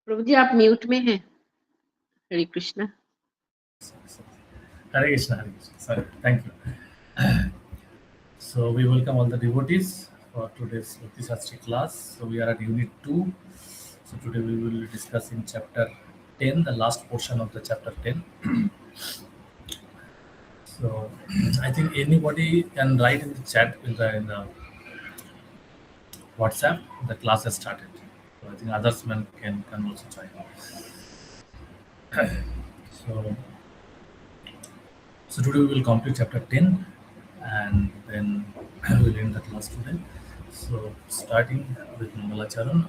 प्रभु जी आप म्यूट में हैं। हरे Krishna. Hare Krishna, Hare Krishna. Sorry, thank you. So we welcome all the devotees for today's Bhakti Shastri class. So we are at Unit 2. So today we will be discussing chapter 10, the last portion of the chapter 10. So I think anybody can write in the chat in the WhatsApp. The class has started. So I think others can also join. So So today we will complete chapter 10 and then we will end the class today. So starting with Mangalacharan.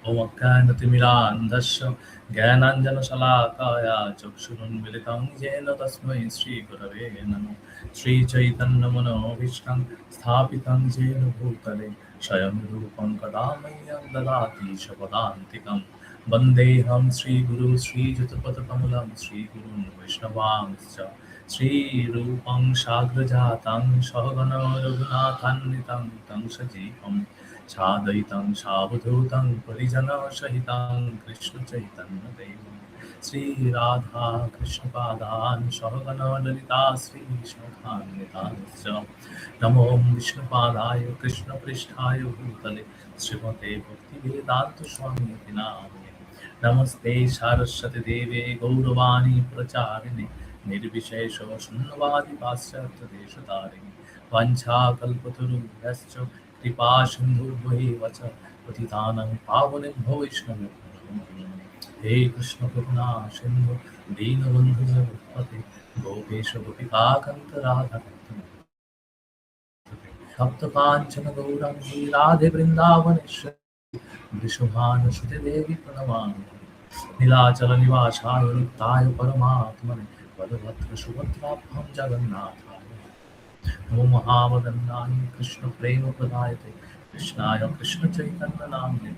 Om Akkana Timirandasya Gyananjana Shalakaya Chakshurun Militam Jena Tasmai Sri Gurave Namo Sri Chaitanya Mano Vishtam Sthapitam Jena Bhutale Shayam Rupam Kadamayam Dadati Shapadantikam Vandeham Sri Guru Sri Jatapatakamulam Sri Guru Vaishnavamscha Sri Rupam Shagrajatam Shahagana Raghunathannitam Tam Sajipam Chadaitam Shavadhutam Parijana Shahitam Krishna Chaitanya Devam Sri Radha Krishna Padan Shahagana Lalita Sri Vishnu Nitasya Namo Vishnu Padaya Krishna Pristhaya Bhutale Srimate Bhakti Vedanta Swami Namane Namaste Saraswati Deve Gauravani Pracharine Nirvishesha Shunnavadi Paschatya Deshatarini Vancha Kalpataru Kripa Sindhu Vacha Patitanam Pavanebho Vaishnava He Krishna Karuna Sindhu Deenabandhu Sarvapate Gopesha Gopika Kanta Radha Sapta Panchana Gaurangi Radhe Vrindavaneshwari Vishubhanu Shuti Devi Pranamani Nilachala Nivashaya Ruttaya Paramatmane Vadavatra Subhadrabham Jagannathaye Namo Mahavadannaya Krishna Prema Pradayate Krishnaya Krishna Chaitanya Namne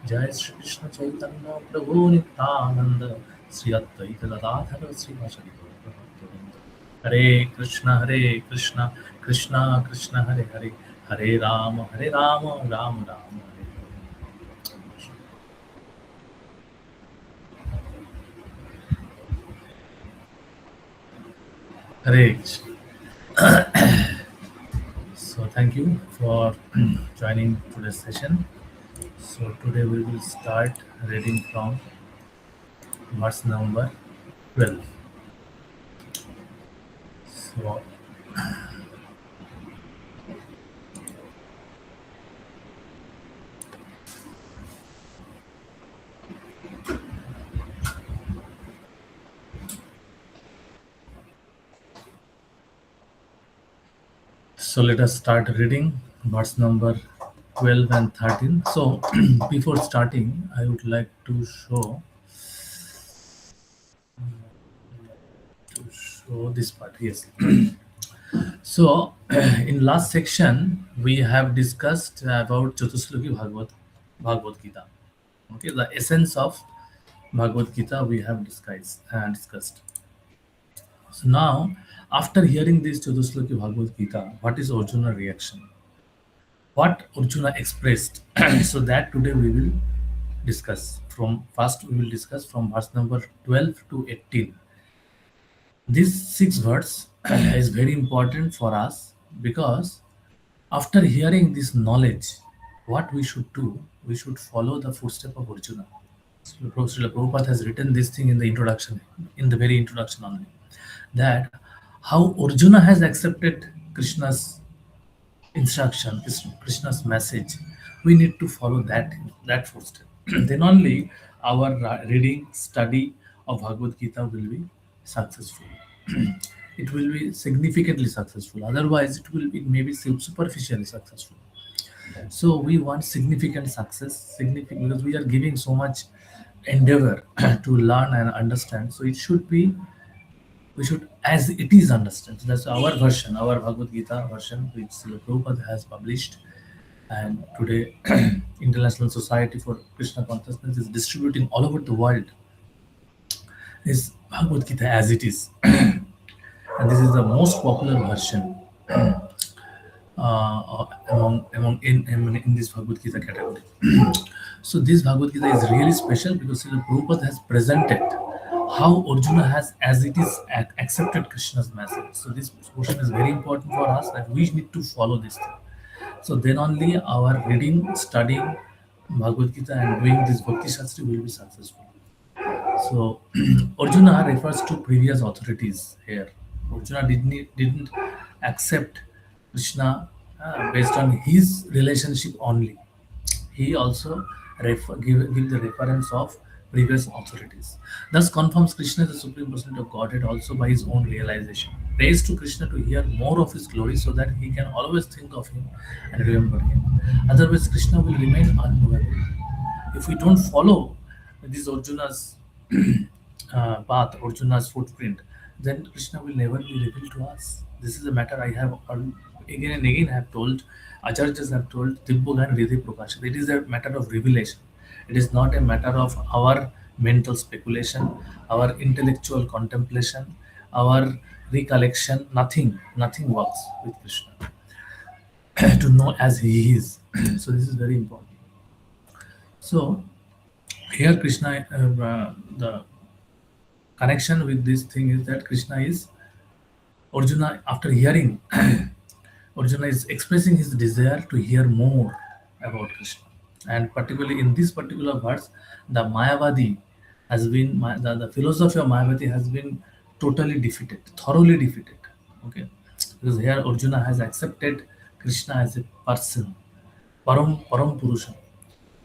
Jai Shri Krishna Chaitanya Prabhu Nityananda Sri Advaita Gadadhara Sri Vasari Hare Krishna Krishna Krishna Hare Hare Hare Rama Rama Rama Hare Hare Krishna. So thank you for joining today's session. So today we will start reading from verse number 12. So let us start reading verse number 12 and 13. So before starting, I would like to show this part. Yes. So in last section we have discussed about Chatusloki Bhagavad Gita. Okay, the essence of Bhagavad Gita we have discussed. So now, after hearing this Chatusloki Bhagavad Gita, what is Arjuna's reaction? What Arjuna expressed? So that today we will discuss. We will discuss from verse number 12 to 18. These 6 words is very important for us because after hearing this knowledge, what we should do, we should follow the footstep of Arjuna. Srila Prabhupada has written this thing in the introduction, in the very introduction only, that how Arjuna has accepted Krishna's instruction, Krishna's message. We need to follow that footstep. Then only our reading, study of Bhagavad Gita will be successful. It will be significantly successful. Otherwise, it may be superficially successful. So we want significant success, significant because we are giving so much endeavor to learn and understand. So we should, as it is, understand. So that's our version, our Bhagavad Gita version, which Srila Prabhupada has published. And today, International Society for Krishna Consciousness is distributing all over the world is Bhagavad Gita as it is. And this is the most popular version in this Bhagavad Gita category. So this Bhagavad Gita is really special because Srila Prabhupada has presented how Arjuna has, as it is, accepted Krishna's message. So this portion is very important for us that we need to follow this thing. So then only our reading, studying Bhagavad Gita and doing this Bhakti Shastri will be successful. So Arjuna refers to previous authorities here. Arjuna didn't accept Krishna based on his relationship only. He also give the reference of previous authorities. Thus confirms Krishna is the Supreme Personality of Godhead also by his own realization. Prays to Krishna to hear more of his glory so that he can always think of him and remember him. Otherwise, Krishna will remain unknowable. If we don't follow this Arjuna's path, Arjuna's footprint, then Krishna will never be revealed to us. This is a matter I have again and again have told, Acharyas have told, Dibbog and Hriday Prakash. It is a matter of revelation. It is not a matter of our mental speculation, our intellectual contemplation, our recollection. Nothing works with Krishna. To know as he is. So this is very important. So here Krishna, the connection with this thing is that Krishna is Arjuna. After hearing, Arjuna is expressing his desire to hear more about Krishna, and particularly in this particular verse, the Mayavadi has been the philosophy of Mayavadi has been totally defeated, thoroughly defeated. Okay, because here Arjuna has accepted Krishna as a person, Param Purusha.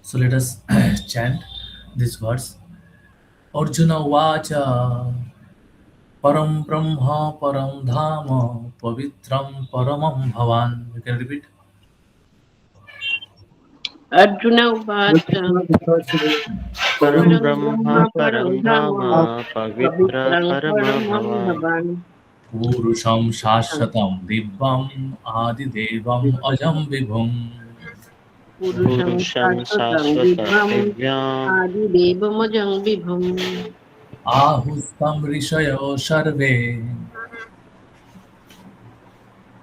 So let us chant this verse. Arjuna Vacha Param Brahma Param Dhama Pavitram Paramam Bhavan. You can repeat. Arjuna Uvacha परं Param ब्रह्म Brahma परं Param धाम Dhama पवित्र Pavitrang परम Paramam भवान् Bhavan Purusham Shashvatam Divam Adidevam Ajam Vibhum Purusham पुरुषं Shashvatam शाश्वत Divam दिव्यां Adi Devamajam Vibhum Ahustam Rishayo Sharve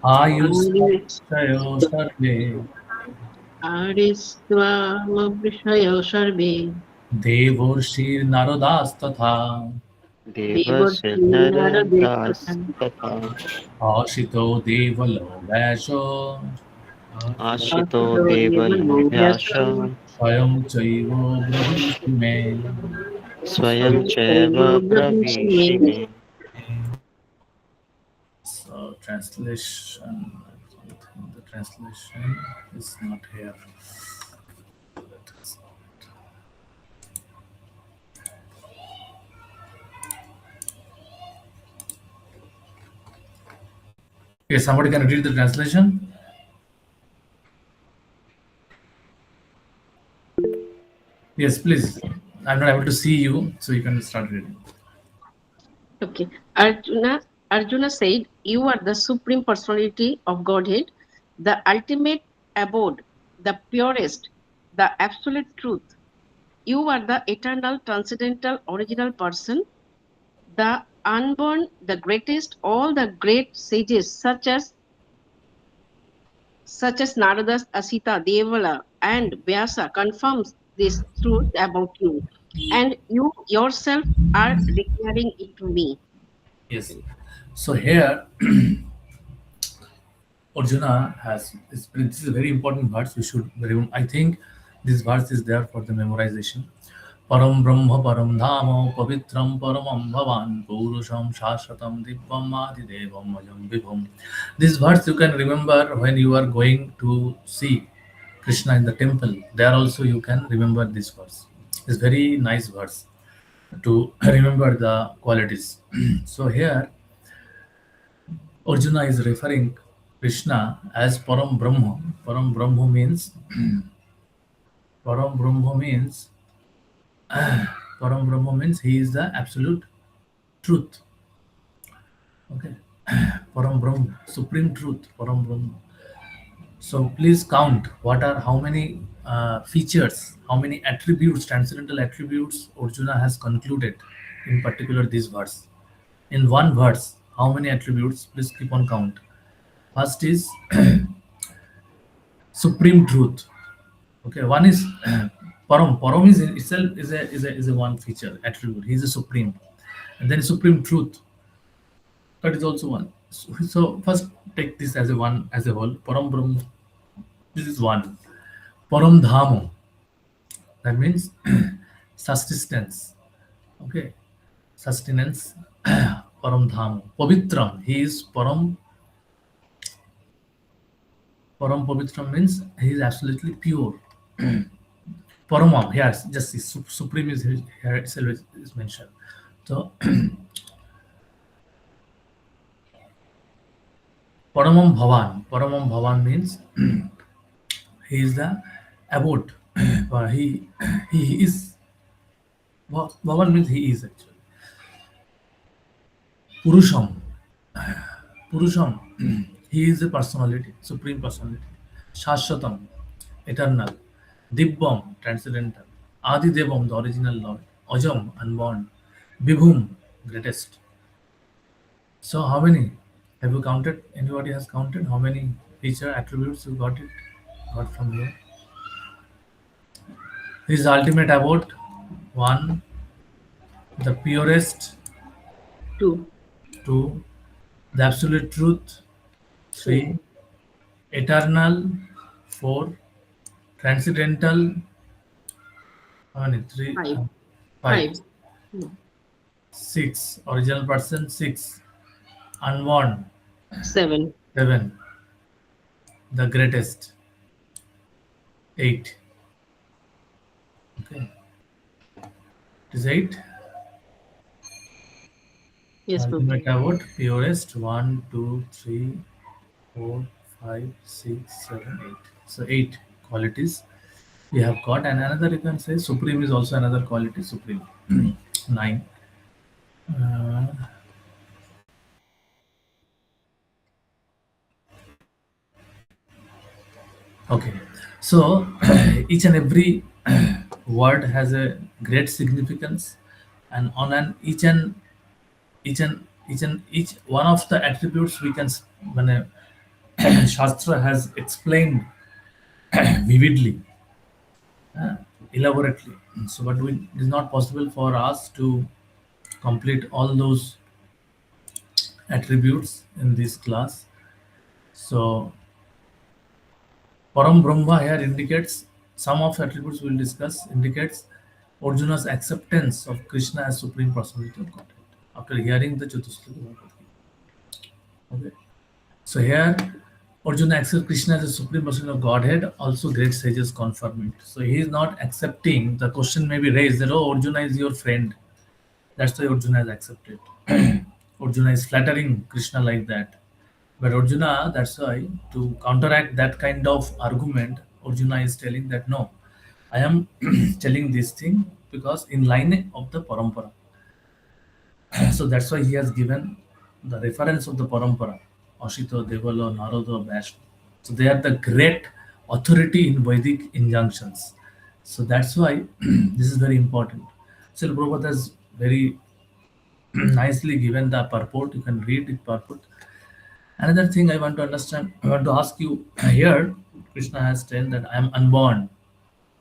Ayustam Rishayo Sharve Aristvamabhishaya Sarve Devorshir Narodas Tatha देवस्य Devarshi Naradekata नरदास्तथा Ashito Devalo Vaisho आशितो Asito देवलो Devalovyaso व्यास Swayam Chaivo Brahishime. स्वयं चैव Sarvabhavishime. प्रविशिमे So translation, the translation is not here. Okay, somebody can read the translation. Yes, please. I'm not able to see you, so you can start reading. Okay. Arjuna said, "You are the supreme personality of Godhead, the ultimate abode, the purest, the absolute truth. You are the eternal, transcendental, original person, the unborn, the greatest. All the great sages, such as Narada, Asita, Devala, and Vyasa, confirms this truth about you, and you yourself are declaring it to me." Yes. So here Arjuna has this is a very important verse. We should I think this verse is there for the memorization. Param Brahma Param Dhama Pavitram Paramam Bhavan Purusham Shashvatam Divam Adidevam Majam Vibhum. This verse you can remember when you are going to see Krishna in the temple. There also you can remember this verse. It's very nice verse to remember the qualities. So here Arjuna is referring Krishna as Param Brahma. Param Brahma means Param Brahma means he is the absolute truth. Okay. Param Brahma, supreme truth, Param Brahma. So please count how many features, how many attributes, transcendental attributes Arjuna has concluded in particular this verse. In one verse, how many attributes? Please keep on count. First is supreme truth. Okay, one is param. Param is in itself is a one feature attribute. He is a supreme, and then supreme truth. That is also one. So first take this as a one as a whole. Param Brahm. This is one. Param Dhamo. That means sustenance. Okay, sustenance. Param Dhamo. Pavitram. He is Param Pavitram means he is absolutely pure. Paramam, yes, just the supreme is here itself is mentioned. So Paramam Bhavan means he is the abode. He is Bhavan means he is actually. Purusham, Purusham, he is a personality, supreme personality. Shashwatam, eternal. Dibbam, transcendental. Adi Devam, the original Lord. Ajam, unborn. Vibhum, greatest. So how many? Have you counted? Anybody has counted? How many feature attributes you got from here? His ultimate abode, one. The purest, two, two. The absolute truth, three, three. Eternal, four. Transcendental, how many? Three, five, five. five, no, Six. Original person, six. Unborn, seven, seven. The greatest, eight. Okay, it is eight. yes, Prabhu. Ultimate award, purest, one, two, three, four, five, six, seven, eight. So eight qualities we have got, and another you can say supreme is also another quality. Supreme, nine. Uh, okay, so each and every word has a great significance, and on an each one of the attributes we can when a Shastra has explained vividly, uh, elaborately. So, but it is not possible for us to complete all those attributes in this class. So, Param Brahma here indicates some of the attributes we will discuss indicates Arjuna's acceptance of Krishna as supreme personality of Godhead after hearing the Chatusloki Bhagavad Gita. Okay. So here Arjuna accepts Krishna as a supreme person of Godhead, also great sages confirm it. So he is not accepting, the question may be raised that, oh, Arjuna is your friend. That's why Arjuna is accepted. Arjuna is flattering Krishna like that. But Arjuna, that's why, to counteract that kind of argument, Arjuna is telling that no, I am telling this thing because in line of the parampara. So that's why he has given the reference of the parampara, Ashito, Devalo, Narada, Vaishno. So they are the great authority in Vedic injunctions. So that's why this is very important. So Prabhupada has very nicely given the purport. You can read the purport. Another thing I want to understand, I want to ask you here, Krishna has said that I am unborn.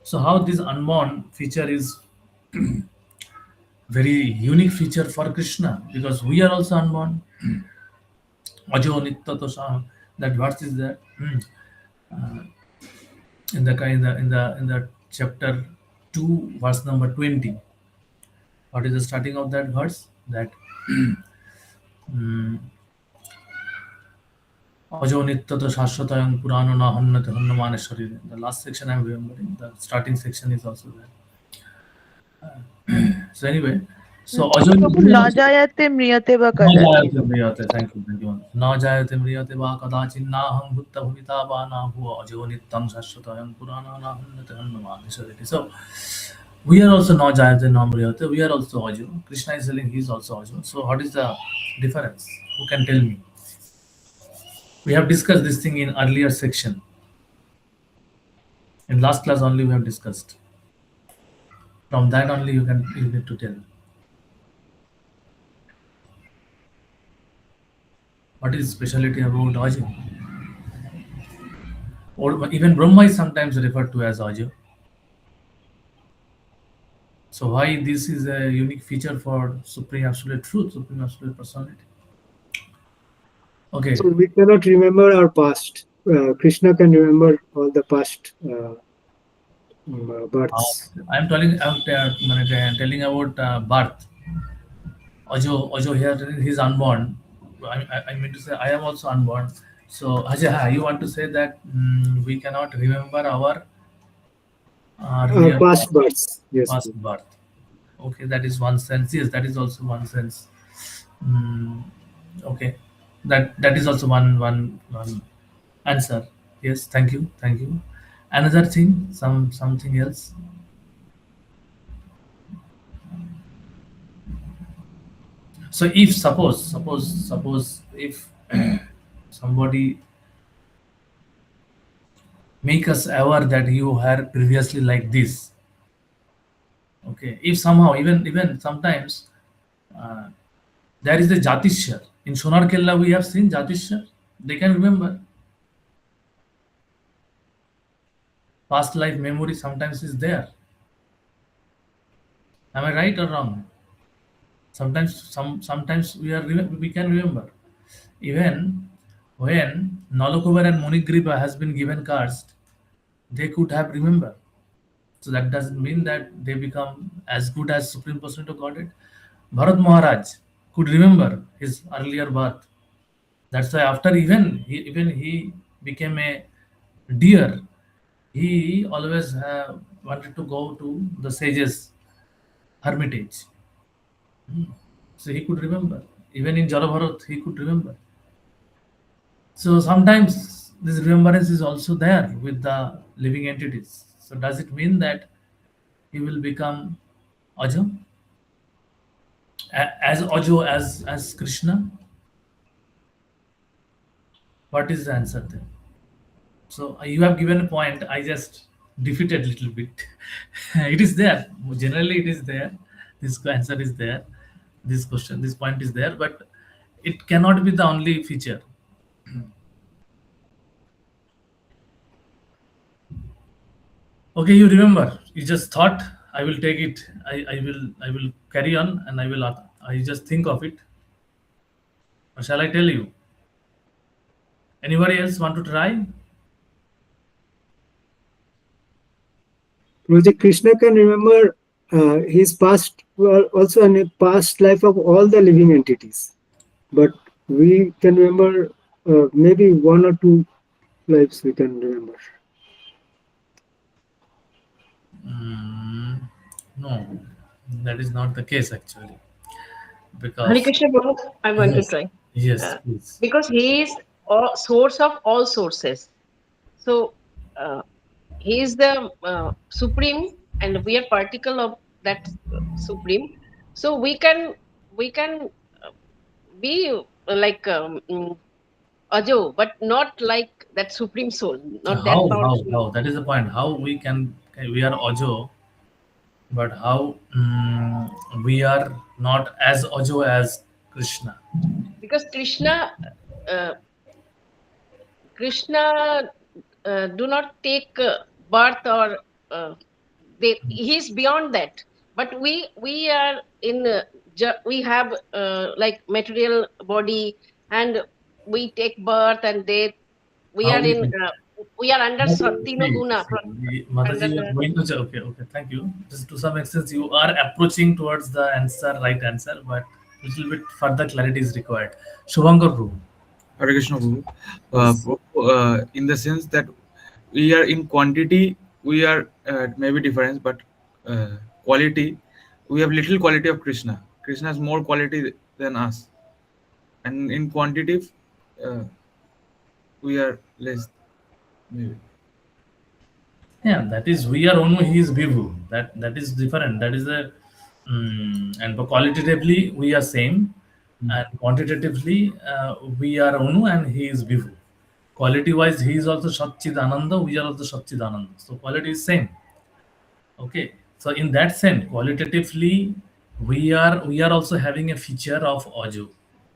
So how this unborn feature is very unique feature for Krishna because we are also unborn. Ajo nitya tosha. That verse is there in the chapter 2, verse number 20. What is the starting of that verse? That Ajo nitya to shashvatayam purano na hannate hannamane sharire. The last section I am remembering. The starting section is also there. So anyway, so Ajo प्रभु न जायते म्रियते वा न कदाचित् जायते म्रियते, thank you. न जायते म्रियते वा कदाचिन् नाहं भूतभविता वा न भुव अजो नित्यं शाश्वतोऽयं पुराणो न हन्यते हन्यमाने शरीरे. So we are also न जायते न म्रियते. We are also Ajo. Krishna is telling he is also Ajo. So what is the difference? Who can tell me? We have discussed this thing in earlier section. In last class only we have discussed. From that only you need to tell. What is speciality about Ajo? or even Brahma is sometimes referred to as Ajo. So why this is a unique feature for Supreme Absolute Truth, Supreme Absolute Personality? Okay, So we cannot remember our past. Krishna can remember all the past births. I'm telling about birth. Ojo here he's unborn. I mean to say I am also unborn. So Ajay, you want to say that we cannot remember our earlier Past births. Yes, past Guru. birth. Okay, that is one sense. Yes, that is also one sense. Mm, okay, that is also one answer. Yes, thank you. Another thing, something else. So if suppose if somebody make us aware that you were previously like this, okay, if somehow even sometimes uh, there is a Jatishar in Sonar Kella, we have seen Jatishar, they can remember past life memory sometimes is there. Am I right or wrong? Sometimes we can remember. Even when Nalakubar and Monigripa has been given caste, they could have remember. So that doesn't mean that they become as good as Supreme Personality of Godhead. Bharat Maharaj could remember his earlier birth. That's why after even he became a deer, he always wanted to go to the sages hermitage. So he could remember. Even in Jalabharat, he could remember. So sometimes this remembrance is also there with the living entities. So does it mean that he will become Ajo? As Ajo as Krishna? What is the answer then? So you have given a point. I just defeated a little bit. It is there. Generally, it is there. This answer is there. This point is there, but it cannot be the only feature. Okay, you remember. You just thought. I will take it. I will carry on, and I just think of it. Or shall I tell you? Anybody else want to try? Guruji, Krishna can remember his past, well, also in a past life of all the living entities. But we can remember maybe one or two lives we can remember. Mm, no, that is not the case actually. Hare Because Krishna Prabhu, I'm going to yes, try. yes, Uh, please. because he is source of all sources. So uh, he is the supreme, and we are particle of that supreme. So we can be like Ajo, but not like that supreme soul, not that powerful. How? That is the point. How we are Ojo, but how we are not as Ojo as Krishna. Because uh, Krishna do not take birth or he's beyond that. But we are in we have like material body, and we take birth and death. We How are we in can we are under Sattino Guna. Under Mataji, you are the, going to okay, thank you. Just to some extent, you are approaching towards the right answer, but little bit further clarity is required. Shubhankar Prabhu. Hare Krishna Prabhu. Yes. In the sense that we are in quantity, we are maybe different, but quality, we have little quality of Krishna. Krishna has more quality than us, and in quantity, uh, we are less. Maybe. Yeah, that is we are Onu, he is Vibhu. That is different. That is a and but qualitatively we are same, and quantitatively we are Onu and he is Vibhu. Quality wise, he is also Satchid Ananda. We are also Satchid Ananda. So quality is same. Okay. So in that sense, qualitatively, we are also having a feature of Oju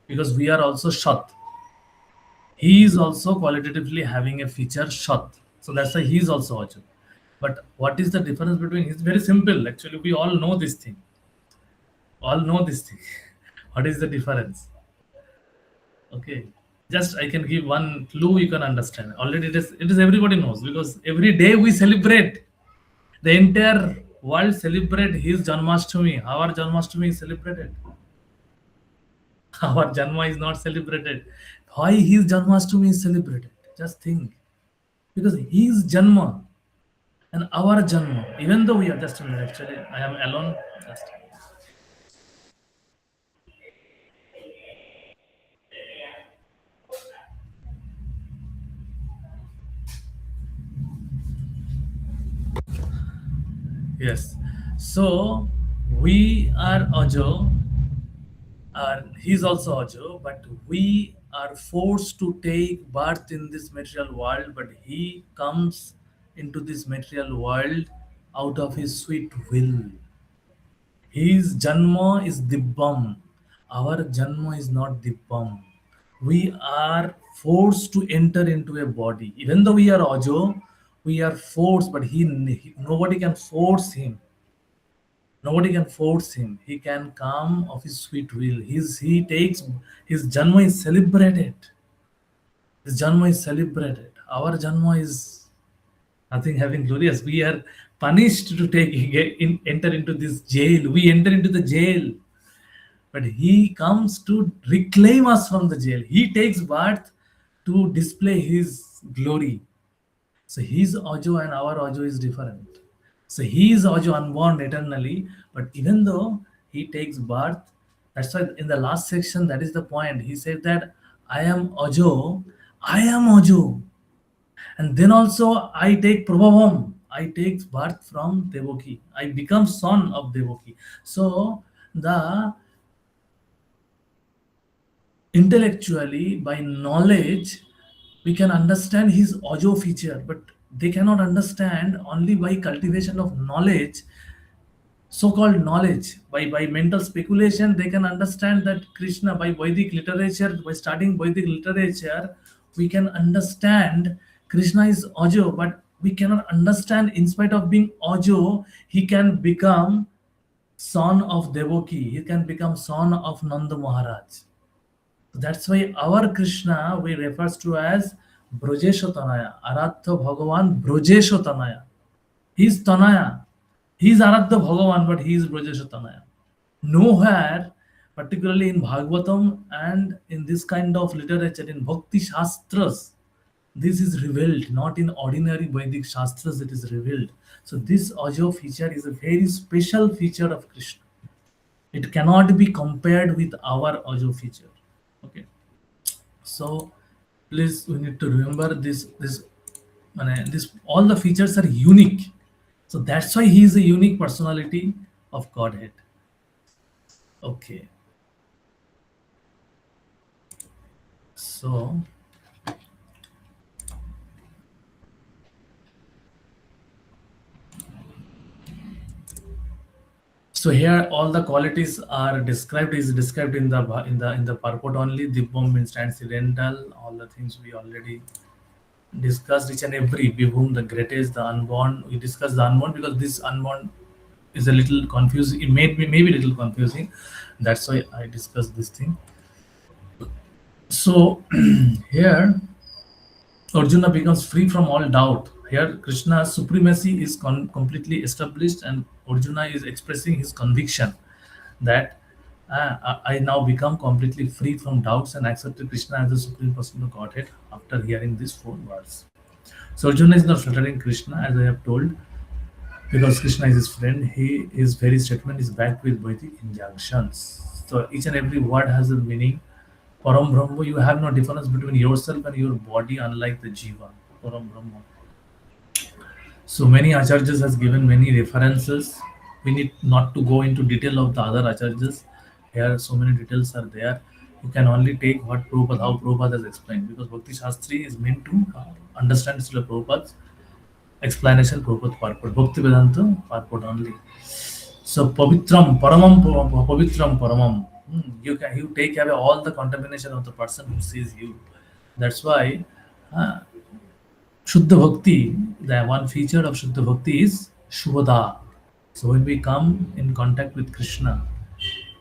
because we are also Shat. He is also qualitatively having a feature Shat. So that's why he is also Ajo. But what is the difference between? It's very simple. Actually, we all know this thing. All know this thing. What is the difference? Okay. Just I can give one clue you can understand. Already it is everybody knows, because every day we celebrate. The entire world celebrate his Janmashtami. Our Janmashtami is celebrated. Our Janma is not celebrated. Why his Janmashtami is celebrated? Just think. Because his Janma and our Janma, even though we are just a minute, actually, I am alone. Just yes. So we are Ajo, he's also Ajo, but we are forced to take birth in this material world, but he comes into this material world out of his sweet will. His Janma is Dibbam. Our Janma is not Dibbam. We are forced to enter into a body. Even though we are Ajo, we are forced, but nobody can force him. Nobody can force him. He can come of his sweet will. He takes his Janma is celebrated. His Janma is celebrated. Our Janma is nothing having glorious. We are punished to enter into this jail. We enter into the jail. But he comes to reclaim us from the jail. He takes birth to display his glory. So his Ajo and our Ajo is different. So he is Ajo unborn eternally, but even though he takes birth, that's why in the last section, that is the point. He said that I am Ajo, I am Ajo. And then also I take Prabhavam, I take birth from Devaki. I become son of Devaki. So the intellectually, by knowledge, we can understand his Ajo feature, but they cannot understand only by cultivation of knowledge, so-called knowledge. By mental speculation, they can understand that Krishna, by Vedic literature, by studying Vedic literature, we can understand Krishna is Ajo, but we cannot understand, in spite of being Ajo, he can become son of Devaki, he can become son of Nanda Maharaj. That's why our Krishna we refers to as Brojesha Tanaya, Aradha Bhagavan Brojesha Tanaya. He is Tanaya. He is Aradha Bhagavan, but he is Brojesha Tanaya. Nowhere, particularly in Bhagavatam and in this kind of literature, in Bhakti Shastras, this is revealed, not in ordinary Vedic Shastras, it is revealed. So this Ajo feature is a very special feature of Krishna. It cannot be compared with our Ajo feature. Okay, so please we need to remember this all the features are unique, so that's why he is a unique personality of Godhead. Okay, so here all the qualities are described in the purport only. Dibbam means transcendental. All the things we already discussed, each and every Vibhum, the greatest, the unborn. We discussed the unborn because this unborn is a little confusing. It made me maybe a little confusing. That's why I discussed this thing. So here Arjuna becomes free from all doubt. Here Krishna's supremacy is completely established, and Arjuna is expressing his conviction that I now become completely free from doubts and accepted Krishna as the supreme person of Godhead after hearing these 4 words. So Arjuna is not flattering Krishna, as I have told, because Krishna is his friend. His very statement is backed with Vedic injunctions. So each and every word has a meaning. Param Brahma, you have no difference between yourself and your body, unlike the Jiva. Param Brahma. So many acharyas has given many references. We need not to go into detail of the other acharyas. Here so many details are there. You can only take how Prabhupada has explained, because Bhakti Shastri is meant to understand Srila Prabhupada's explanation, Prabhupada purport. Bhakti Vedanta purport only. So Pavitram, Paramam, Pavitram, Paramam. You take away all the contamination of the person who sees you. That's why Shuddha Bhakti, the one feature of Shuddha Bhakti is Shubhada. So when we come in contact with Krishna,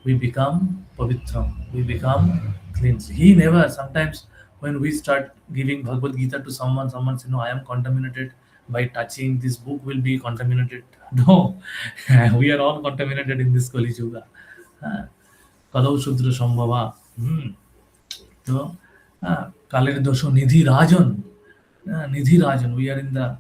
we become pavitram, we become cleansed. He never, sometimes when we start giving Bhagavad Gita to someone, someone says, no, I am contaminated by touching, this book will be contaminated. No, we are all contaminated in this Kali Yuga. Kadau Shudra Sambhava. So, Kalir Dosho Nidhi Rajan. Nidhi Rajan. We are in the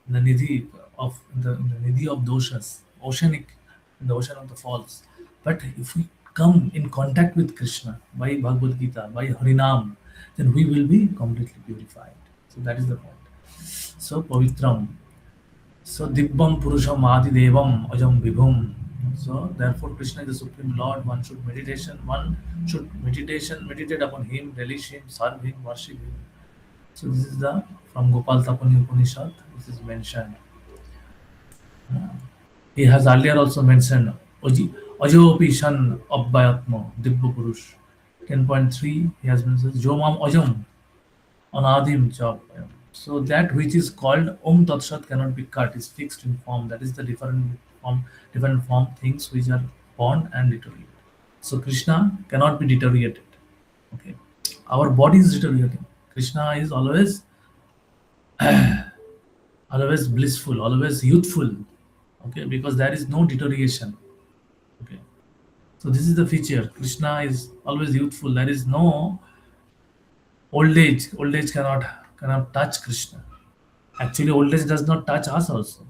Nidhi of in the Nidhi of doshas, oceanic, in the ocean of the falls. But if we come in contact with Krishna by Bhagavad Gita, by Harinam, then we will be completely purified. So that is the point. So Pavitram. So Dibbam Purusham Adi Devam Ajam Vibhum. So therefore Krishna is the Supreme Lord. One should meditate upon him, relish him, serve him, worship him. So this is the from Gopal Tapani Upanishad. This is mentioned. He has earlier also mentioned Ajopi Shan Abbayatma Dibba Purush. 10.3 he has mentioned Jomam Ajam Anadim Chap. So that which is called Om Tat Sat cannot be cut, is fixed in form. That is the different form things which are born and deteriorate. So Krishna cannot be deteriorated. Okay. Our body is deteriorating. Krishna is always blissful, always youthful. Okay, because there is no deterioration. Okay. So this is the feature. Krishna is always youthful. There is no old age. Old age cannot touch Krishna. Actually, old age does not touch us also.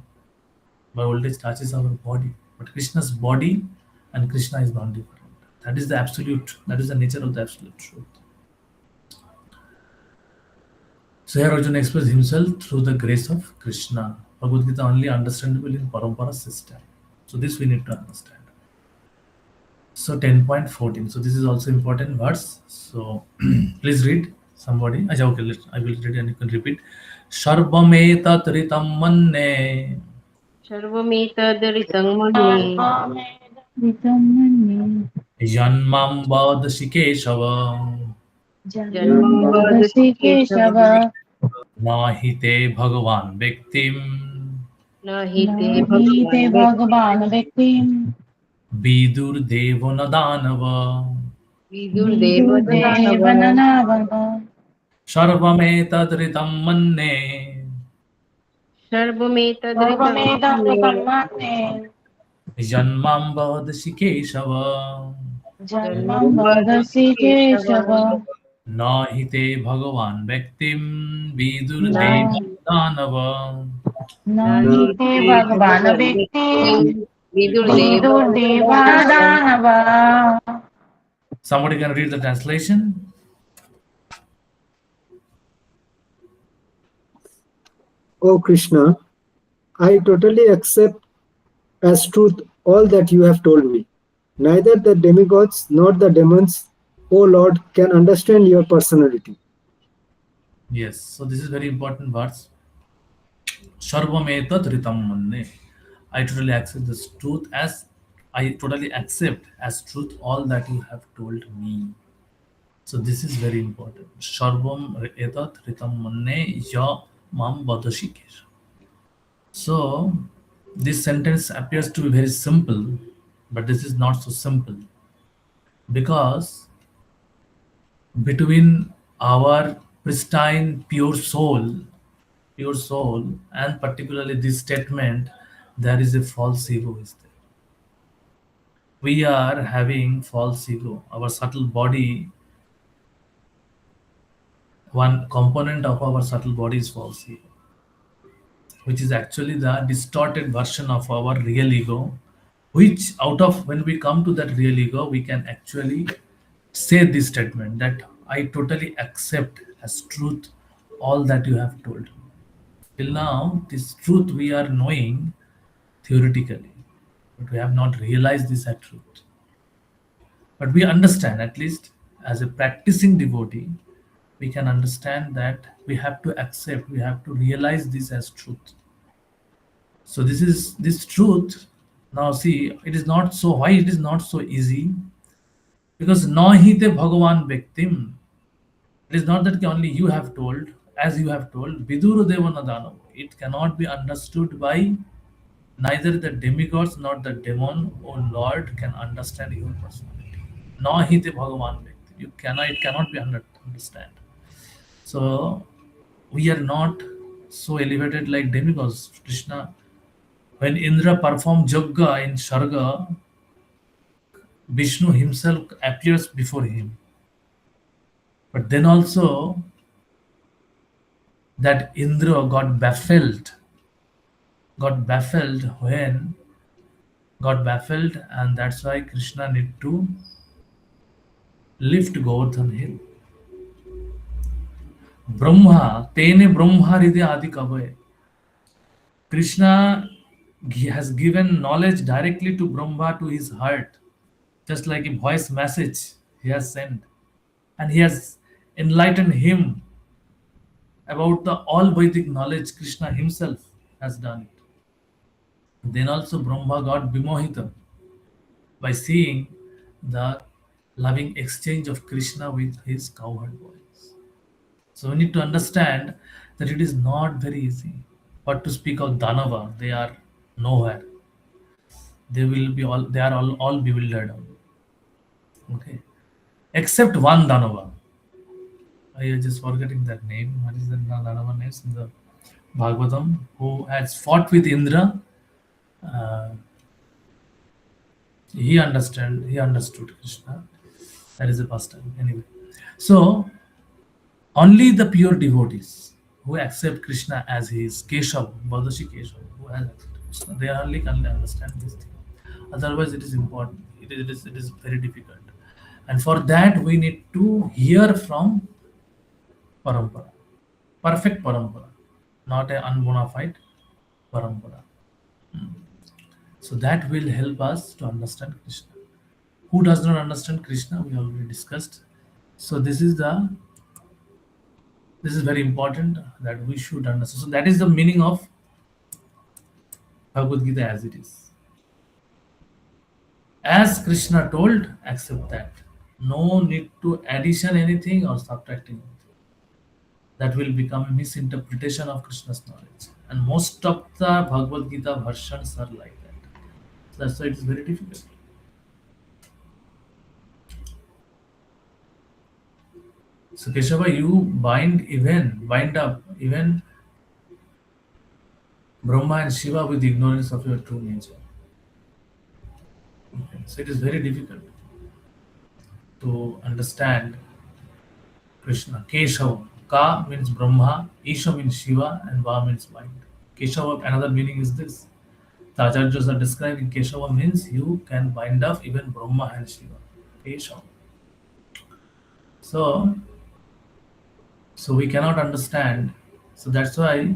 But old age touches our body. But Krishna's body and Krishna is non different. That is the absolute, that is the nature of the absolute truth. So here Arjuna expresses himself through the grace of Krishna. Bhagavad Gita only understandable in Parampara system. So this we need to understand. So 10.14. So this is also important verse. So please read. Somebody. Okay, I will read and you can repeat. Sarvametat ritam manne Sarvametadritam mane Janmam vadashikeshava Janmam vadasi Kesava kesava Nahite Bhagavan Bhaktim nahi te Nahite bhagavan Bhagavan Bhaktim Vidur Devanadanava vidur deva Vidu danava Devananavava Sarvametat ritam manne Sarvametadritam Sarvamedam mane Pratamane Janmam vadashikeshava Janmam Janmam Vadasi vadasi kesava Kesava Nahite Bhagavan Bhaktim Vidur nahi Devanadanava. nahi Nahite te Bhagavan bhagavan Bhaktim bhakti vidur deva Vidu danava Devadanava Somebody can read the translation. O Krishna, I totally accept as truth all that you have told me. Neither the demigods nor the demons, O Lord, can understand your personality. Yes, so this is very important verse. Sarvametat ritam manne. I totally accept this truth as I totally accept as truth all that you have told me. So this is very important. Sarvam etat ritam manne ya mam vadashikesha. So this sentence appears to be very simple, but this is not so simple because between our pristine pure soul, and particularly this statement, there is a false ego is there. We are having false ego. Our subtle body, one component of our subtle body is false ego, which is actually the distorted version of our real ego, which out of when we come to that real ego, we can actually say this statement that I totally accept as truth all that you have told me. Till now, this truth we are knowing theoretically, but we have not realized this as truth. But we understand, at least as a practicing devotee, we can understand that we have to accept, we have to realize this as truth. So this is this truth. Now see, it is not so, why it is not so easy? Because nahite Bhagavan Bhaktim. It is not that only you have told. as you have told, Viduru Devana Danava. It cannot be understood by neither the demigods nor the demon or Lord can understand your personality. No hite Bhagavan Vyakti. You cannot, it cannot be understand. So we are not so elevated like demigods. Krishna, when Indra performed Jogga in Sharga, Vishnu himself appears before him. But then also that Indra got baffled when got baffled, and that's why Krishna need to lift Govardhan hill. Brahma, Tene Brahma Hridaya Adi Kavaya. Krishna has given knowledge directly to Brahma to his heart, just like a voice message he has sent. And he has enlightened him about the all Vedic knowledge Krishna himself has done it. Then also Brahma got Bimohita by seeing the loving exchange of Krishna with his cowherd boys. So we need to understand that it is not very easy. But to speak of Danava, they are nowhere. They are all bewildered. Okay. Except one Danava. I am just forgetting that name. What is the Danava name in the Bhagavatam? Who has fought with Indra. Uh, he understood Krishna. That is the first time. Anyway. So only the pure devotees who accept Krishna as his Keshav, Badashi Keshav, who has accepted Krishna, they only can understand this thing. Otherwise, it is important. It is very difficult. And for that, we need to hear from Parampara, perfect Parampara, not a unbona fide Parampara. So that will help us to understand Krishna. Who does not understand Krishna? We already discussed. So this is very important that we should understand. So that is the meaning of Bhagavad Gita as it is. As Krishna told, accept that. No need to addition anything or subtracting anything. That will become a misinterpretation of Krishna's knowledge. And most of the Bhagavad Gita versions are like that. So that's why it is very difficult. So Keshava, you bind up even Brahma and Shiva with ignorance of your true nature. Okay. So it is very difficult to understand Krishna. Keshava. Ka means Brahma, Isha means Shiva, and Va means bind. Keshava, another meaning is this. The Acharyas are describing Keshava means you can bind up even Brahma and Shiva. Keshava. So we cannot understand. So that's why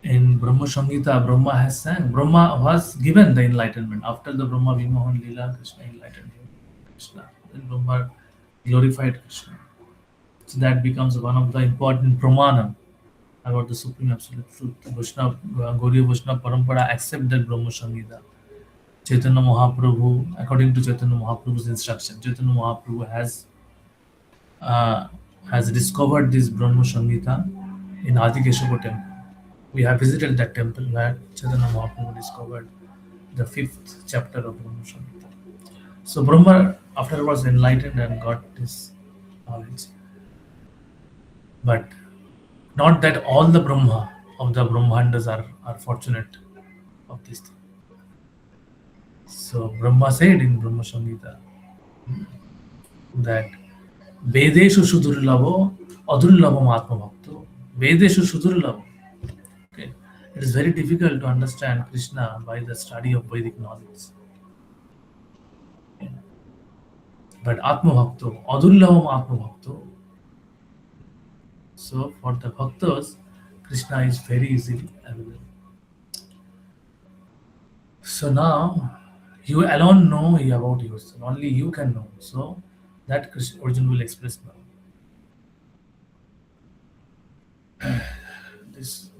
in Brahma Sangita, Brahma has sang. Brahma was given the enlightenment. After the Brahma Vimohan Leela, Krishna enlightened him. Krishna. Then Brahma glorified Krishna. So that becomes one of the important pramana about the Supreme Absolute Truth. Vaishnava, Gauriya Vaishnava Parampara accept that Brahma Sangita. Chaitanya Mahaprabhu, according to Chaitanya Mahaprabhu's instruction, Chaitanya Mahaprabhu has discovered this Brahma Sangita in Adikeshava temple. We have visited that temple where Chaitanya Mahaprabhu discovered the 5th chapter of Brahma Sangita. So Brahma afterwards enlightened and got this knowledge. But not that all the Brahma of the Brahmandas are fortunate of this thing. So Brahma said in Brahma Sangita that Vedeshu Sudurlavo Adurlavam Atma Bhakto. Vedeshu Sudurlavo. Okay. It is very difficult to understand Krishna by the study of Vedic knowledge. Okay. But Atma Bhakto, Adurlavam Atma Bhakto. So for the Bhaktas, Krishna is very easily available. So now you alone know about yourself. Only you can know. So that Krishna Arjuna will express now.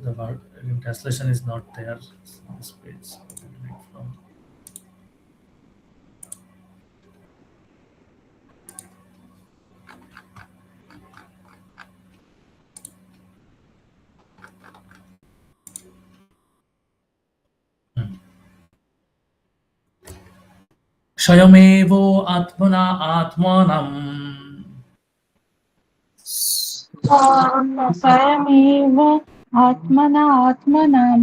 The word in translation is not there on this page. So I'll read from. স্বয়মেব আত্মনা আত্মানম स्वयमेव आत्मना आत्मनां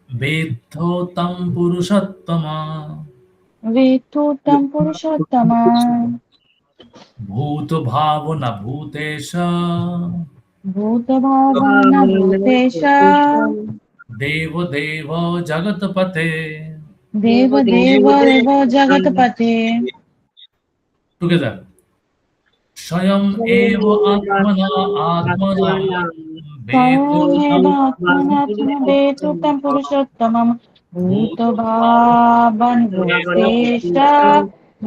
বেদ্ধ তম পুরুষোত্তমা वेत्तो तं पुरुषोत्तमा ভূত ভাবনা ভূতেশ भूतभावन भूतेश দেব দেব জগৎপতে देवदेव एव जगत्पते together স্বয়ং এব আত্মনা আত্মনম स्वयमेव বেদ आत्मनात्मना वेत्तो तं पुरुषोत्तमं ভূত भूतभावन भूतेश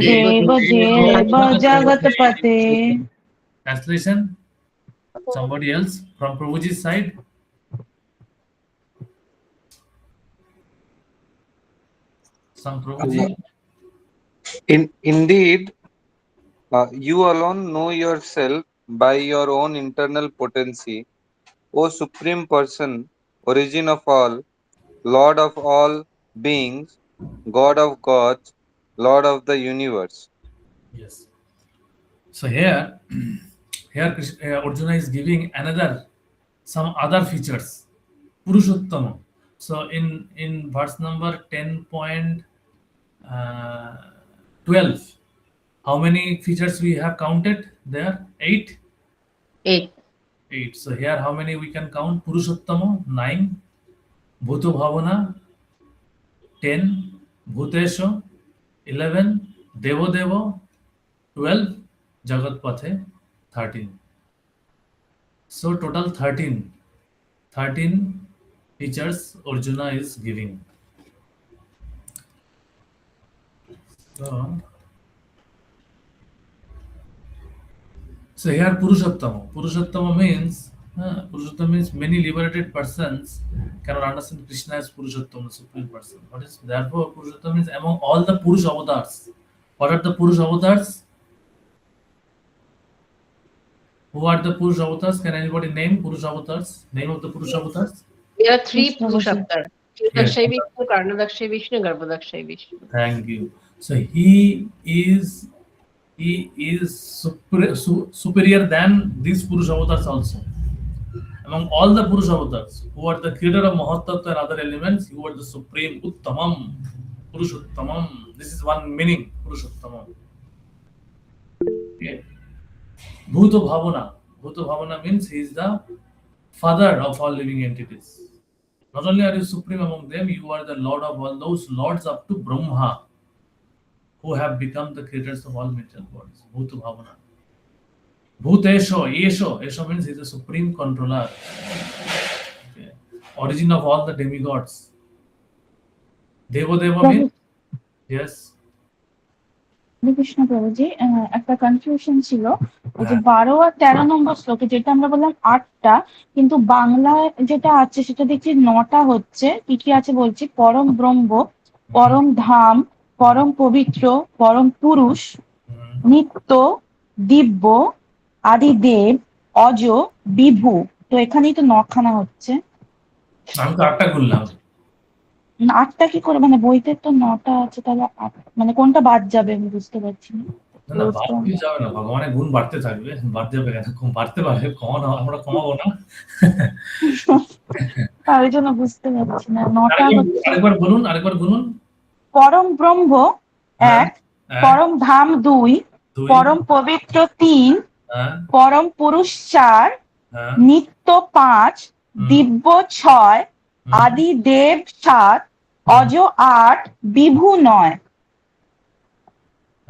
देवदेव जगत्पते Translation, somebody else from Prabhuji's side. Some Prabhuji. Indeed, you alone know yourself by your own internal potency, O Supreme Person, origin of all, Lord of all beings, God of gods, Lord of the universe. Yes. So here, Arjuna is giving some other features. Purushottama. So in verse number 10.12, how many features we have counted there? 8. 8. 8. So here, how many we can count? Purushottama 9, Bhuto Bhavana 10, Bhutesho 11, Devo Devo 12, Jagat Pathe 13. So total 13 features Arjuna is giving. So here Purushottama means many liberated persons cannot understand Krishna as Purushottama, the supreme person. What is therefore Purushottama means among all the Purush avatars. What are the Purush avatars? Who are the Purush avatars? Can anybody name Purush avatars? Name of the Purush avatars? There are 3 Yes, Prabhuji. Purushottama. Dakshay Vishnu, Karnadakshay Vishnu, Garbhodakshay Vishnu. Thank you. So he is superior than these Purush avatars also. Among all the Purush avatars, who are the creator of Mahattattva and other elements, you are the supreme Uttamam, Purushottamam. This is one meaning, Purushottamam. Okay. Bhuta Bhavana means he is the father of all living entities. Not only are you supreme among them, you are the lord of all those lords up to Brahma, who have become the creators of all material bodies. Bhuta Bhavana. Bhutesho means he is the supreme controller. Okay. Origin of all the demigods. Devo means yes. Krishna প্রভুজি একটা confusion ছিল ওই যে 12 আর 13 নম্বর শ্লোকে যেটা আমরা বললাম 8টা কিন্তু বাংলায় যেটা আছে সেটা দেখছি 9টা হচ্ছে কি কি আছে বলছি পরম ব্রহ্ম পরম ধাম পরম পবিত্র পরম পুরুষ নিত্য দিব্য আদিদেব অজ বিভু তো এখানেই তো 9খানা হচ্ছে আমি তো 8টা গুনলাম 8টা কি করে মানে বইতে তো 9টা আছে তাহলে মানে কোনটা বাদ যাবে আমি বুঝতে পারছি না না বাদ দিয়ে যাবে না ভগবানের গুণ বাড়তে থাকবে বাদ যাবে কেন বাড়তে পারবে কমানো আমরা কমাবো না তার জন্য বুঝতে পারছি না 9টা হচ্ছে আরেকবার বলুন পরম ব্রহ্ম 1 পরম ধাম 2 পরম পবিত্র 3 পরম পুরুষ 4 নিত্য 5 দিব্য 6 আদি দেব 7 অজ 8 বিভু 9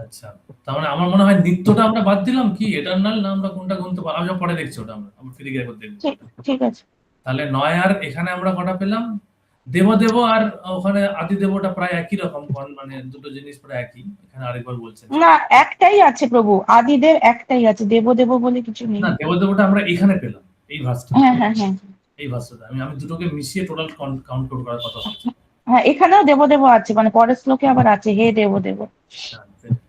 আচ্ছা তার মানে আমার মনে হয় নিত্যটা আমরা বাদ দিলাম কি এটারনাল না আমরা কোনটা গুনতে পারলাম আমি পরে দেখছি ওটা আমরা ফিরে গিয়ে একবার দেখব ঠিক আছে তাহলে 9 আর এখানে আমরা কটা পেলাম দেব আর ওখানে আদি দেবটা প্রায় একই রকম মানে দুটো জিনিস প্রায় একই এখানে আরেকবার বলছেন না একটাই আছে প্রভু আদিদেব একটাই আছে দেব বলে কিছু নেই না দেবটা আমরা এখানে পেলাম এই ভার্সটা হ্যাঁ এই ভার্সটা আমি দুটোকে মিশিয়ে টোটাল কাউন্ট করার কথা বলছি হ্যাঁ এখানেও দেব আছে মানে পরের শ্লোকে আবার আছে হে দেব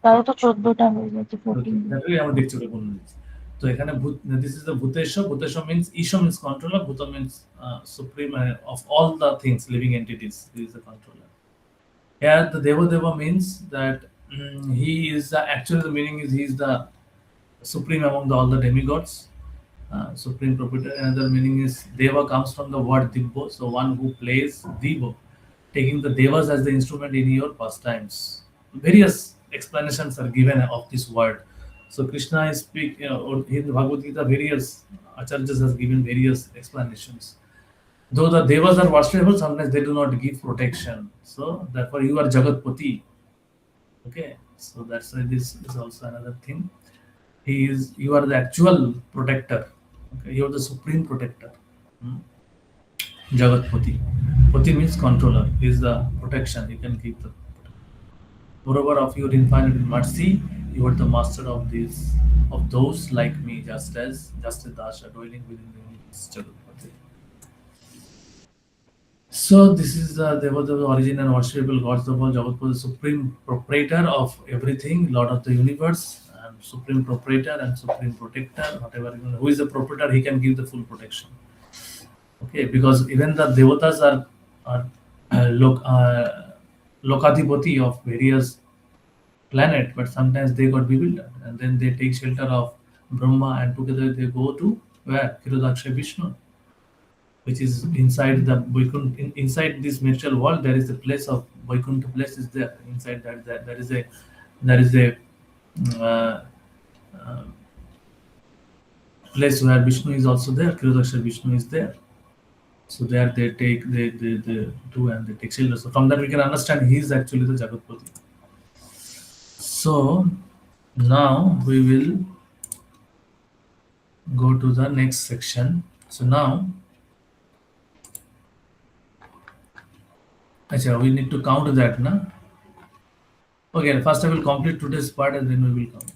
তাও তো 14টা হয়ে যাচ্ছে 14 আমরা দেখছি ওটা কোন তো এখানে this is the Bhutesh means Ish means controller bhuta means supreme of all the things living entities he is the controller Here, the Deva means that he is actually the meaning is he is the supreme among all the demigods, supreme proprietor. Another meaning is Deva comes from the word Dibbo, so one who plays Divo, taking the Devas as the instrument in your pastimes. Various explanations are given of this word. So Krishna is speak, or in the Bhagavad Gita, various acharyas has given various explanations. Though the Devas are worshipable, sometimes they do not give protection. So therefore, you are Jagatpati. Okay, so that's why this is also another thing. You are the actual protector. Okay, you are the supreme protector. Hmm. Jagatpati. Pati means controller. He is the protection. He can keep the. Moreover, of your infinite mercy, you are the master of these, of those like me, just as Dasha dwelling within the universe. Jagatpati. So this is the origin and worshipable gods of all Jagatpati, supreme proprietor of everything, Lord of the universe, and supreme proprietor and supreme protector. Whatever who is the proprietor, he can give the full protection. Okay, because even the devatas are lokadhipati of various planet, but sometimes they got bewildered, and then they take shelter of Brahma, and together they go to where Kirodaksha Vishnu, which is inside the Vaikuntha, inside this material world. There is a place of Vaikuntha place is there. Inside that there is a uh, uh, place where Vishnu is also there. Kirodaksha Vishnu is there. So there they do and they take shelter. So from that we can understand he is actually the Jagatpati. So now we will go to the next section. So now, achha, we need to count that, na? Okay, first I will complete today's part and then we will count.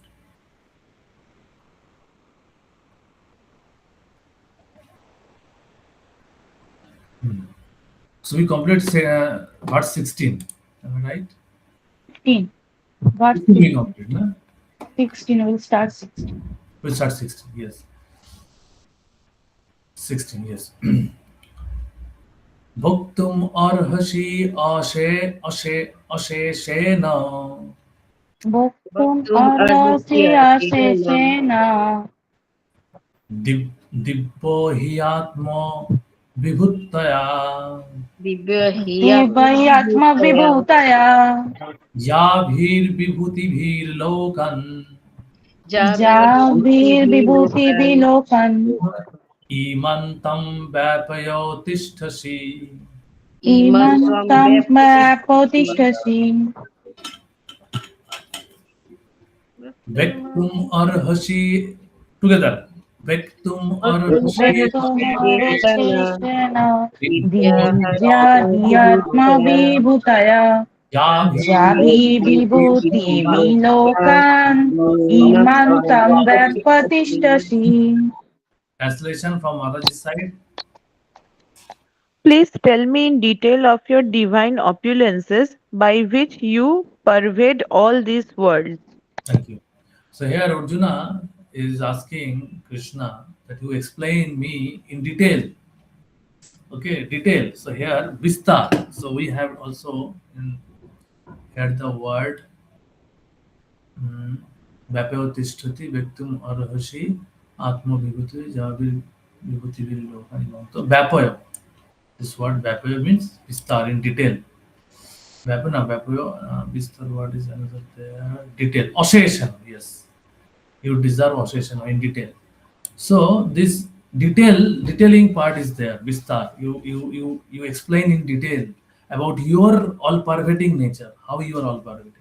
So we complete say, verse 16. Am I right? 16. Verse 16 we 16. complete, na? 16. We'll start 16. We'll start 16, yes. 16, yes. भोक्तुम् अर्हसि अशेषेण Bhoktum Bhaktum arhasi arhasya sena asheshena दिव्यो हि आत्मा विभुत्तया divyatma divyahyatmavibhutaya vibhutaya याभिर्विभूतिभिर्लोकन् javir vibhuti javibhutibhilokan bilokan इमन्तं व्यापयो तिष्ठसि imantam imantam vyapatishti mapotishasi व्यक्तुम् अर्हसि टुगेदर व्यक्तुम् Bhaktum अर्हसि Bhaktum arhasya sena arasheshena divyatma divyahyatmavibhutaya vibhutaya याभिर्विभूतिभिर्लोकन् Jabhi vibhuti vilokan imantam vyapatishtasi. Translation from Mataji's side. Please tell me in detail of your divine opulences by which you pervade all these worlds. Thank you. So here Arjuna is asking Krishna that you explain me in detail. Okay, detail. So here Vistar. So we have also here the word Vapyo Tishtati Vektum Arhashi Atma Vibhuti Javir Vibhuti Viloka. So Vapoyo. This word Vapoyo means Vistar in detail. Vapana Vapoyo Vistar word is another there. Detail. Oscillation, yes. You deserve oscillation in detail. So this detailing part is there. Vistar. You explain in detail about your all-pervading nature, how you are all-pervading.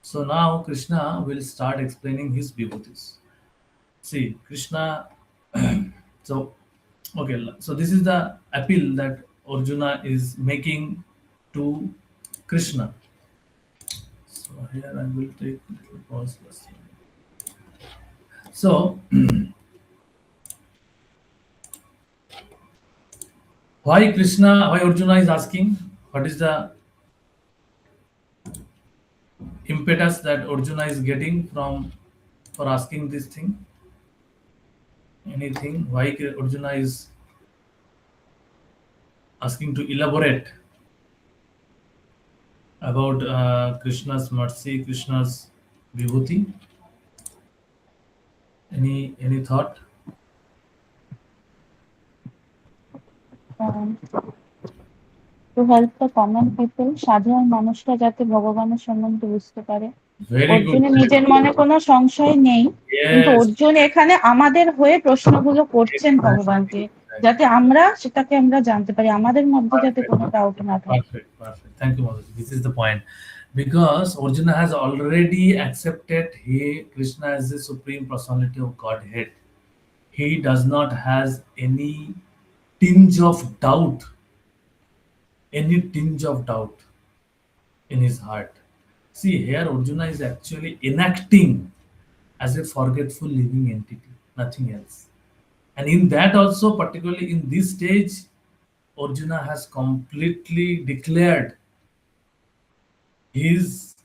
So now Krishna will start explaining his vibhutis. See, Krishna. So, okay. So this is the appeal that Arjuna is making to Krishna. So here I will take a little pause. So why Arjuna is asking? What is the impetus that Arjuna is getting for asking this thing? Anything? Why Arjuna is asking to elaborate? about Krishna's mercy, Krishna's vibhuti. Any thought? To help the common people, সাধারণ মানুষরা যাতে ভগবানের সম্বন্ধে বুঝতে পারে। Very good. অর্জুনের নিজের মনে কোনো সংশয় নেই, কিন্তু Yes. অর্জুন এখানে আমাদের হয়ে প্রশ্নগুলো করছেন Exactly. ভগবানকে, যাতে আমরা সেটাকে আমরা জানতে পারি, আমাদের মধ্যে যাতে কোনো ডাউট না থাকে। Perfect. Thank you, Mother. This is the point. Because Arjuna has already accepted Krishna as the supreme personality of Godhead. He does not has any tinge of doubt, in his heart. See, here Arjuna is actually enacting as a forgetful living entity, nothing else. And in that also, particularly in this stage, Arjuna has completely declared his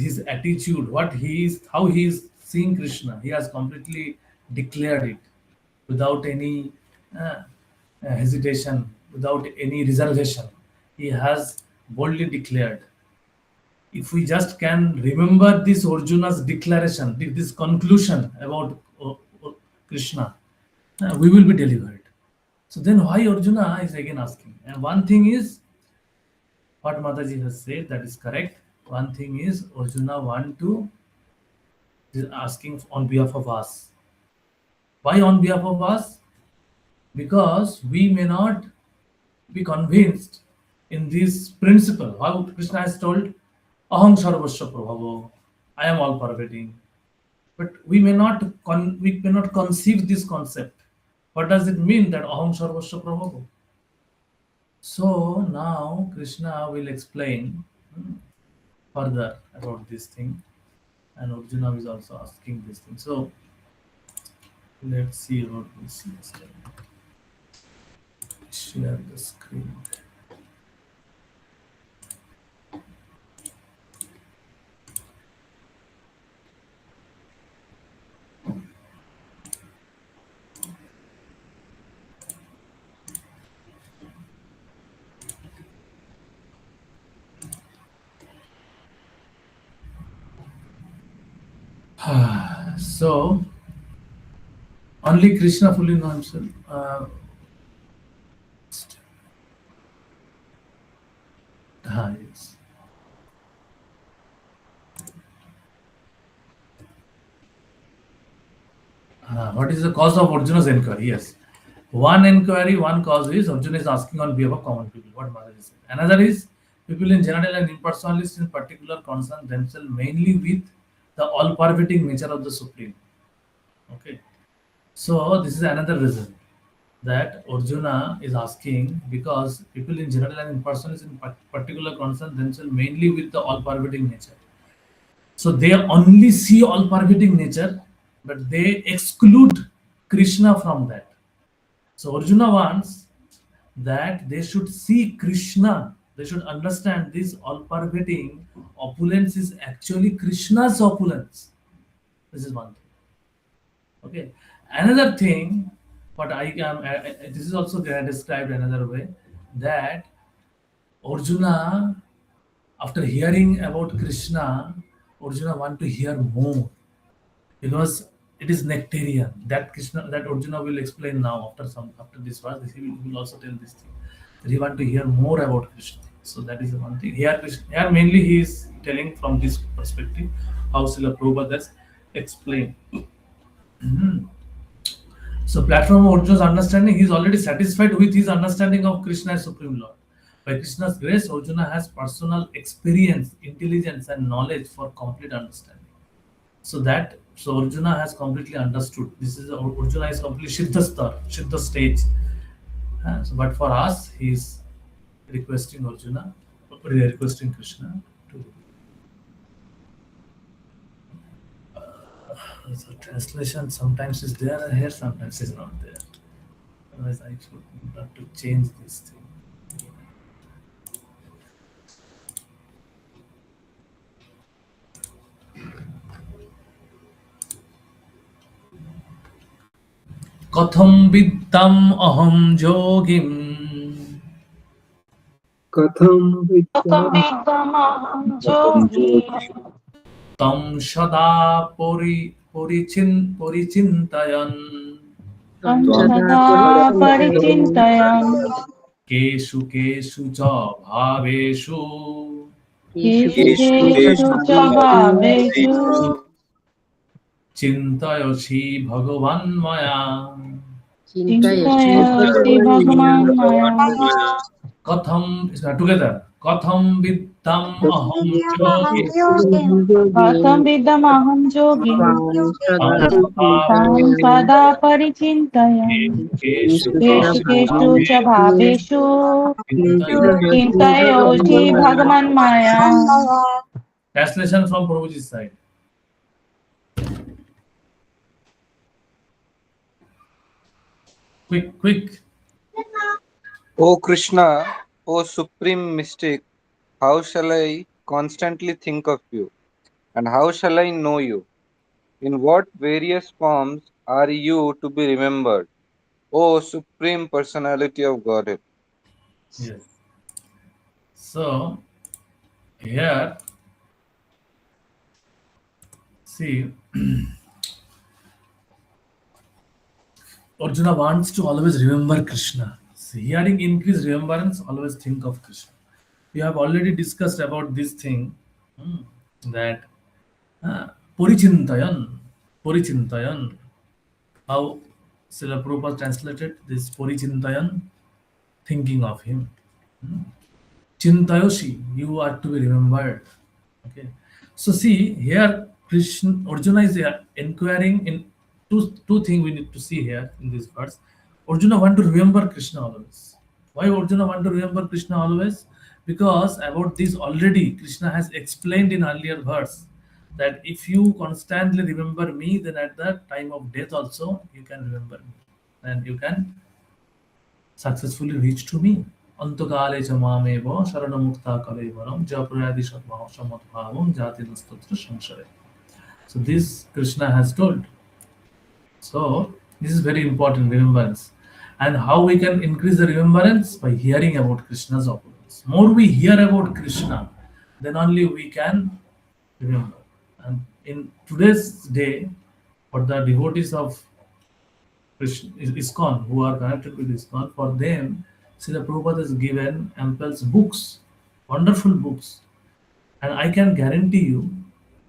his attitude, what he is, how he is seeing Krishna. He has completely declared it without any hesitation, without any reservation. He has boldly declared. If we just can remember this Arjuna's declaration, this conclusion about Krishna, we will be delivered. So then why Arjuna is again asking? And one thing is, what Mataji has said, that is correct. One thing is, Arjuna is asking on behalf of us. Why on behalf of us? Because we may not be convinced in this principle. How Krishna has told, Aham Sarvasya Prabhavo, I am all pervading. But we may not conceive this concept. What does it mean that Aham Sarvasya Prabhavo? So now Krishna will explain further about this thing, and Arjuna is also asking this thing. So let's see about this. Share the screen. So only Krishna fully knows himself. Yes. What is the cause of Arjuna's inquiry? Yes. One inquiry, one cause is Arjuna is asking on behalf of common people. What Maharaj said. Another is people in general and impersonalists in particular concern themselves mainly with the all-pervading nature of the Supreme. Okay. So this is another reason that Arjuna is asking, because people in general and impersonalists in particular concern themselves mainly with the all-pervading nature. So they only see all-pervading nature, but they exclude Krishna from that. So Arjuna wants that they should see Krishna. They should understand this all-pervading opulence is actually Krishna's opulence. This is one thing. Okay. Another thing, what I am, this is also described another way, that Arjuna, after hearing about Krishna, Arjuna want to hear more, because it is nectarian. That Krishna, that Arjuna will explain now after this verse. He will also tell this thing. That he want to hear more about Krishna. So that is the one thing. Here mainly he is telling from this perspective how Srila Prabhupada has explained. So platform of Arjuna's understanding, he is already satisfied with his understanding of Krishna as Supreme Lord. By Krishna's grace, Arjuna has personal experience, intelligence and knowledge for complete understanding. So Arjuna has completely understood. This is Arjuna is completely Siddha stage. But for us, he is requesting Krishna to. So translation sometimes is there here, sometimes is not there. Otherwise, I should have to change this thing. Katham viddam aham yogim Katham Katham Vidyam vidamaham yogi तं सदा परिचिन्तयन् Tam tam Tvam sada sada parichintayan. parichintayan केषु केषु च भावेषु Keshu keshu keshu keshu cha bhaveshu chabhavesu. चिन्तयसि भगवन् मया Chintayashi chintayasi bhagavan bhagavan maya. maya कथं together कथं वित्तम् अहं योगी katham vidamaham yogi Tam sada तं सदा tam sada parichintayan केषु keshu keshu cha bhaveshu Chintayashi chintayoshi bhagavan maya. bhagavan maya. Translation from Prabhuji's side. Quick, quick. O Krishna, O supreme mystic, how shall I constantly think of you? And how shall I know you? In what various forms are you to be remembered? O supreme personality of Godhead. Yes. So here, see, Arjuna wants to always remember Krishna. See, hearing increased remembrance, always think of Krishna. We have already discussed about this thing hmm, that Porichintayan, Porichintayan, how Srila Prabhupada translated this Porichintayan, thinking of him. Chintayoshi, you are to be remembered. Okay. So see here, Krishna Arjuna is inquiring in two things we need to see here in this verse. Arjuna want to remember Krishna always. Why Arjuna want to remember Krishna always? Because about this already Krishna has explained in earlier verse that if you constantly remember me, then at the time of death also you can remember me and you can successfully reach to me. Antakale cha mameva sharanamukta kalevaram japrayadi samadbhavam jati nastatra samsare. So this Krishna has told. So this is very important remembrance. And how we can increase the remembrance? By hearing about Krishna's opulence. More we hear about Krishna, then only we can remember. And in today's day, for the devotees of Krishna, ISKCON, who are connected with ISKCON, for them, Srila Prabhupada has given ample books, wonderful books. And I can guarantee you,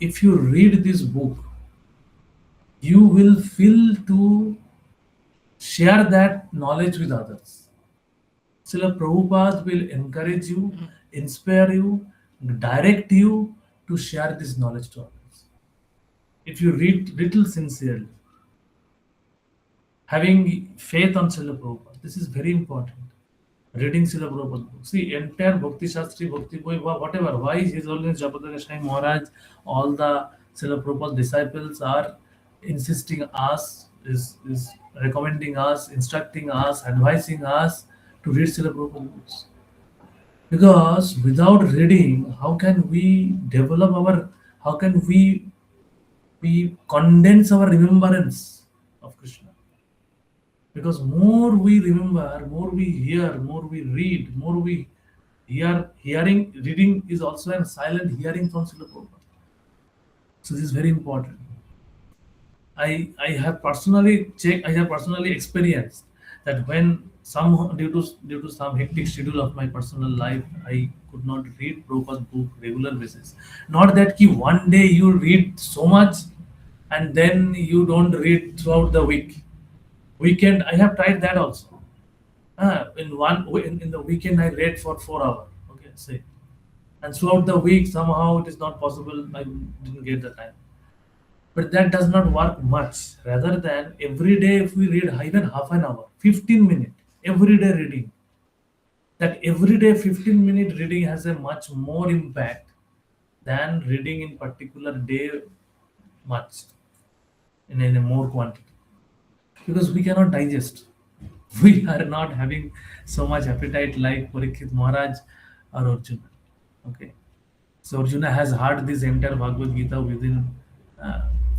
if you read this book, you will feel to share that knowledge with others. Srila Prabhupada will encourage you, inspire you, direct you to share this knowledge to others. If you read little sincerely, having faith on Srila Prabhupada, this is very important. Reading Srila Prabhupada book. See, entire Bhakti Shastri, Bhakti Boy, whatever. Why His Holiness Japada Goswami Maharaj, all the Srila Prabhupada disciples are insisting us, is recommending us, instructing us, advising us to read Srila Prabhupada books. Because without reading, how can we develop our, how can we condense our remembrance of Krishna? Because more we remember, more we hear, more we read, more we hearing, reading is also a silent hearing from Srila Prabhupada. So this is very important. I have personally checked, I have personally experienced that when some due to some hectic schedule of my personal life, I could not read Prabhupada's book regular basis. Not that ki one day you read so much and then you don't read throughout the week. Weekend I have tried that also. In the weekend I read for 4 hours. Okay, say, and throughout the week somehow it is not possible. I didn't get the time. But that does not work much. Rather than every day, if we read even half an hour, 15 minutes, every day reading, that every day 15-minute reading has a much more impact than reading in particular day much in a more quantity. Because we cannot digest. We are not having so much appetite like Parikshit Maharaj or Arjuna. Okay. So Arjuna has heard this entire Bhagavad Gita within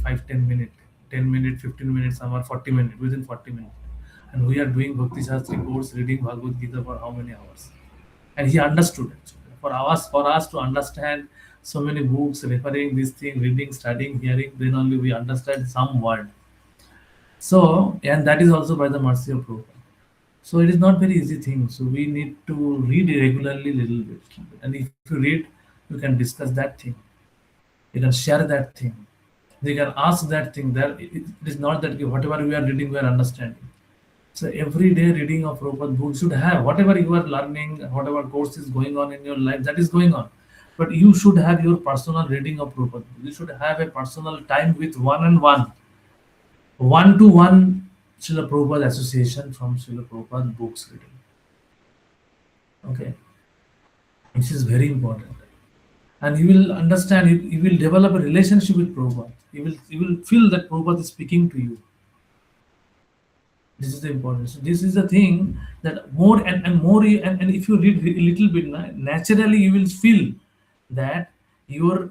5-10 minutes, 10 minutes, 15 minutes, some are 40 minutes, within 40 minutes. And we are doing Bhakti Shastri course, reading Bhagavad Gita for how many hours? and he understood actually. For us to understand so many books, referring this thing, reading, studying, hearing, then only we understand some word. So, and that is also by the mercy of Prabhupada. So it is not very easy thing. So we need to read regularly little bit. And if you read, you can discuss that thing. You can share that thing. They can ask that thing. That it is not that whatever we are reading, we are understanding. So every day reading of Prabhupada book should have whatever you are learning, whatever course is going on in your life, that is going on. But you should have your personal reading of Prabhupada. You should have a personal time with one to one Srila Prabhupada association from Srila Prabhupada books reading. Okay, which is very important. And you will understand it, you will develop a relationship with Prabhupada. You will feel that Prabhupada is speaking to you. This is the importance. So this is the thing that more and more, and if you read a little bit, naturally you will feel that your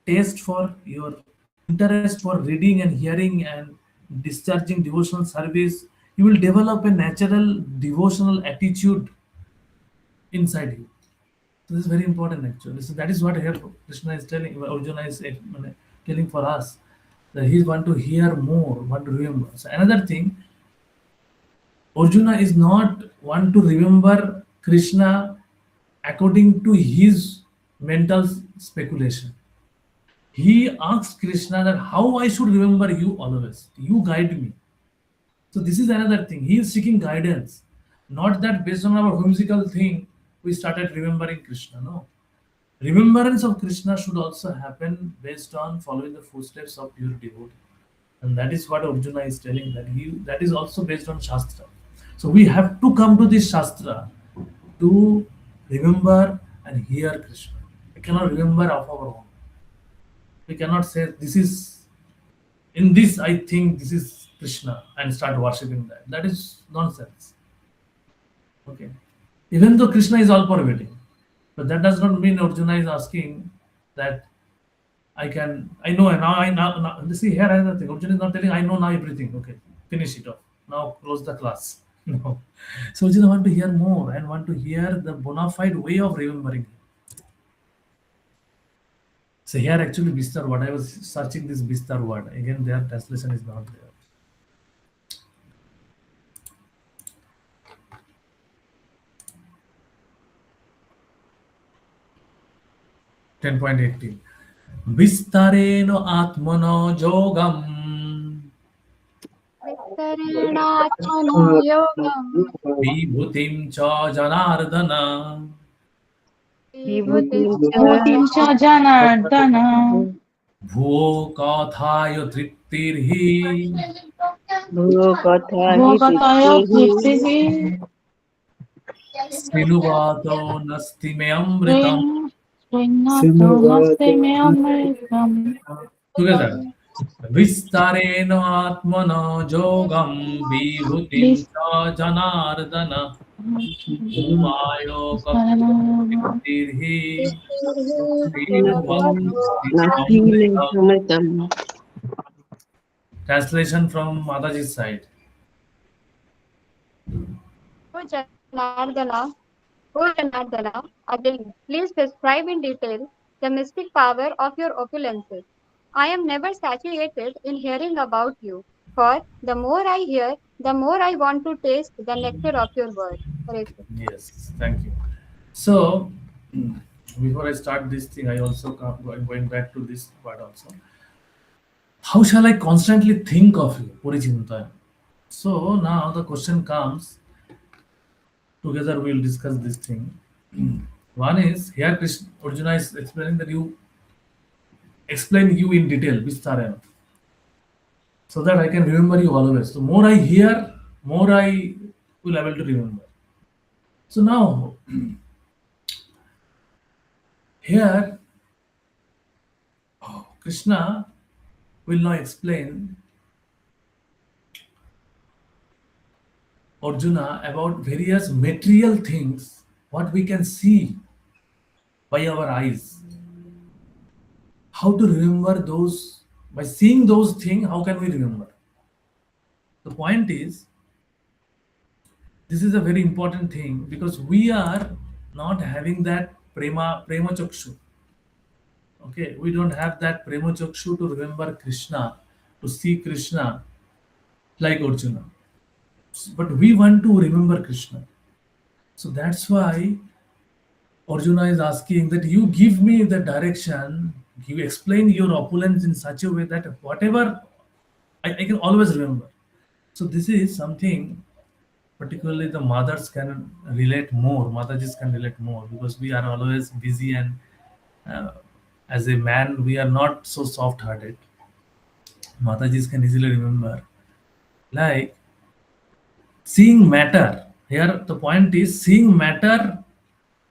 taste for your interest for reading and hearing and discharging devotional service, you will develop a natural devotional attitude inside you. So this is very important actually. So that is what here Krishna is telling, Arjuna is telling for us, that he want to hear more, want to remember. So another thing, Arjuna is not want to remember Krishna according to his mental speculation. He asks Krishna that how I should remember you always. You guide me. So this is another thing. He is seeking guidance. Not that based on our whimsical thing, we started remembering Krishna. No. Remembrance of Krishna should also happen based on following the footsteps of pure devotee. And that is what Arjuna is telling, that is also based on Shastra. So we have to come to this Shastra to remember and hear Krishna. We cannot remember of our own. We cannot say this is in this I think this is Krishna and start worshipping that. That is nonsense. Okay. Even though Krishna is all pervading, but that does not mean Arjuna is asking that I know now. See here another thing. Arjuna is not telling I know now everything. Okay, finish it off. Now close the class. No. So Arjuna want to hear more and want to hear the bona fide way of remembering. So here actually Bistar word. I was searching this Bistar word. Again, their translation is not there. (10.18) Vistareno atmano jogam विस्तरेणात्मनोयोगं vibhutim cha janardana विभूतिं Bhutim cha janardana bhuo kathayo triptirhi bhogatayo prithvihi sinuvato nasti me amritam. srinato naste me amritam. Together. Vistareno atmano jogam vibhutim cha janardana bhuvayo kathayo triptirhi sinuvato nasti me amritam. Translation from Mataji's side. O Janardana, again, please describe in detail the mystic power of your opulences. I am never satiated in hearing about you, for the more I hear, the more I want to taste the nectar of your word. Hare Krishna. Yes, thank you. So, before I start this thing, I also going back to this part also. How shall I constantly think of you, Purichinta? So now the question comes. Together we will discuss this thing. One is here Arjuna is explaining that you explain you in detail, Vistarena, so that I can remember you always. So more I hear, more I will able to remember. So now here Krishna will now explain Arjuna about various material things, what we can see by our eyes. How to remember those, by seeing those things, how can we remember? The point is, this is a very important thing because we are not having that prema chakshu. Okay, we don't have that prema chakshu to remember Krishna, to see Krishna like Arjuna. But we want to remember Krishna. So that's why Arjuna is asking that you give me the direction, you explain your opulence in such a way that whatever I can always remember. So this is something particularly the mothers can relate more, Matajis can relate more, because we are always busy, and uh, as a man we are not so soft hearted. Matajis can easily remember. Like seeing matter. Here the point is seeing matter,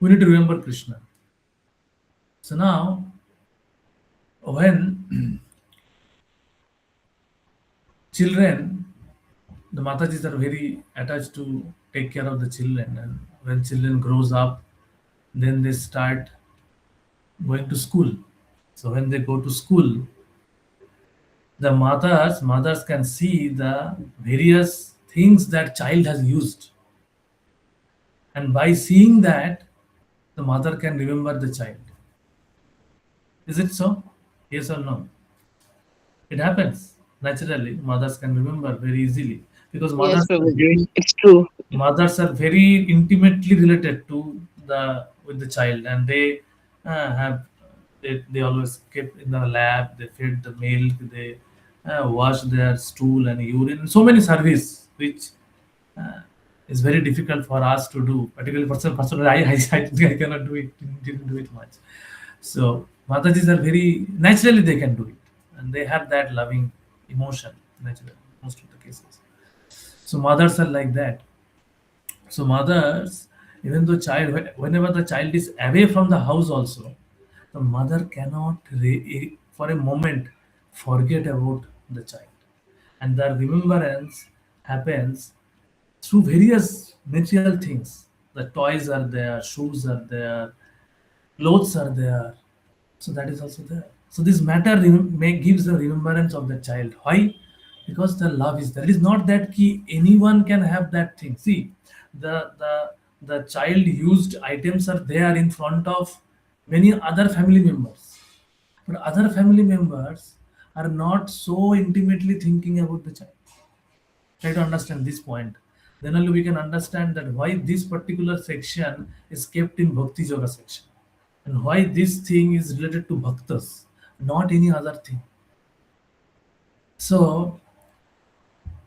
we need to remember Krishna. So now when children, the Matajis are very attached to take care of the children, and when children grows up, then they start going to school. So when they go to school, the mothers can see the various things that child has used, and by seeing that, the mother can remember the child. Is it so? Yes or no? It happens naturally. Mothers can remember very easily because Yes, Prabhuji, it's true. mothers are very intimately related to the with the child, and they have they always kept in the lab, they fed the milk, they wash their stool and urine, so many service which uh, is very difficult for us to do, particularly personally I cannot do it, didn't do it much. So Matajis are very naturally they can do it, and they have that loving emotion naturally most of the cases. So mothers are like that. So mothers, even though whenever the child is away from the house also, the mother cannot for a moment forget about the child. And the remembrance happens through various material things. The toys are there, shoes are there, clothes are there. So that is also there. So this matter gives the remembrance of the child. Why? Because the love is there. It is not that anyone can have that thing. See, the child used items are there in front of many other family members, but other family members are not so intimately thinking about the child. Try to understand this point. Then only we can understand that why this particular section is kept in Bhakti Yoga section, and why this thing is related to bhaktas, not any other thing. So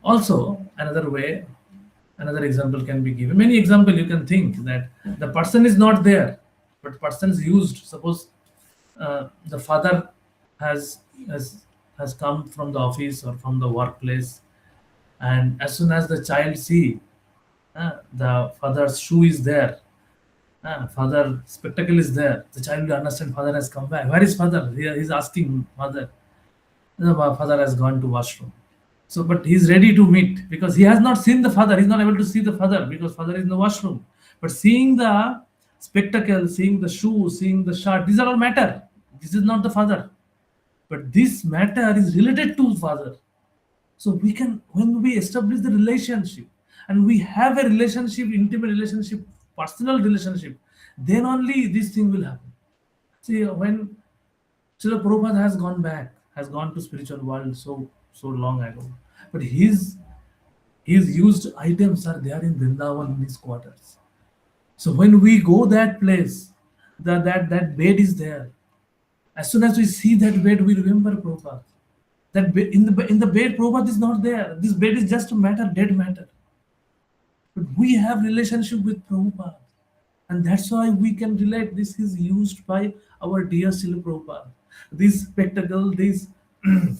also another way, another example can be given. Many example you can think that the person is not there, but person is used. Suppose the father has has has come from the office or from the workplace, and as soon as the child see the father's shoe is there, father spectacle is there, the child will understand father has come back. Where is father? He's asking mother. The father has gone to washroom. So, but he's ready to meet because he has not seen the father. He's not able to see the father because father is in the washroom. But seeing the spectacle, seeing the shoe, seeing the shirt, these are all matter. This is not the father. But this matter is related to father. So we can, when we establish the relationship and we have a relationship, intimate relationship, personal relationship, then only this thing will happen. See, when Srila Prabhupada has gone back, has gone to spiritual world so long ago, but his used items are there in Vrindavan in his quarters. So when we go that place, that bed is there. As soon as we see that bed, we remember Prabhupada. That in the bed, Prabhupada is not there. This bed is just a matter, dead matter. But we have relationship with Prabhupada. And that's why we can relate. This is used by our dear Srila Prabhupada. This spectacle, this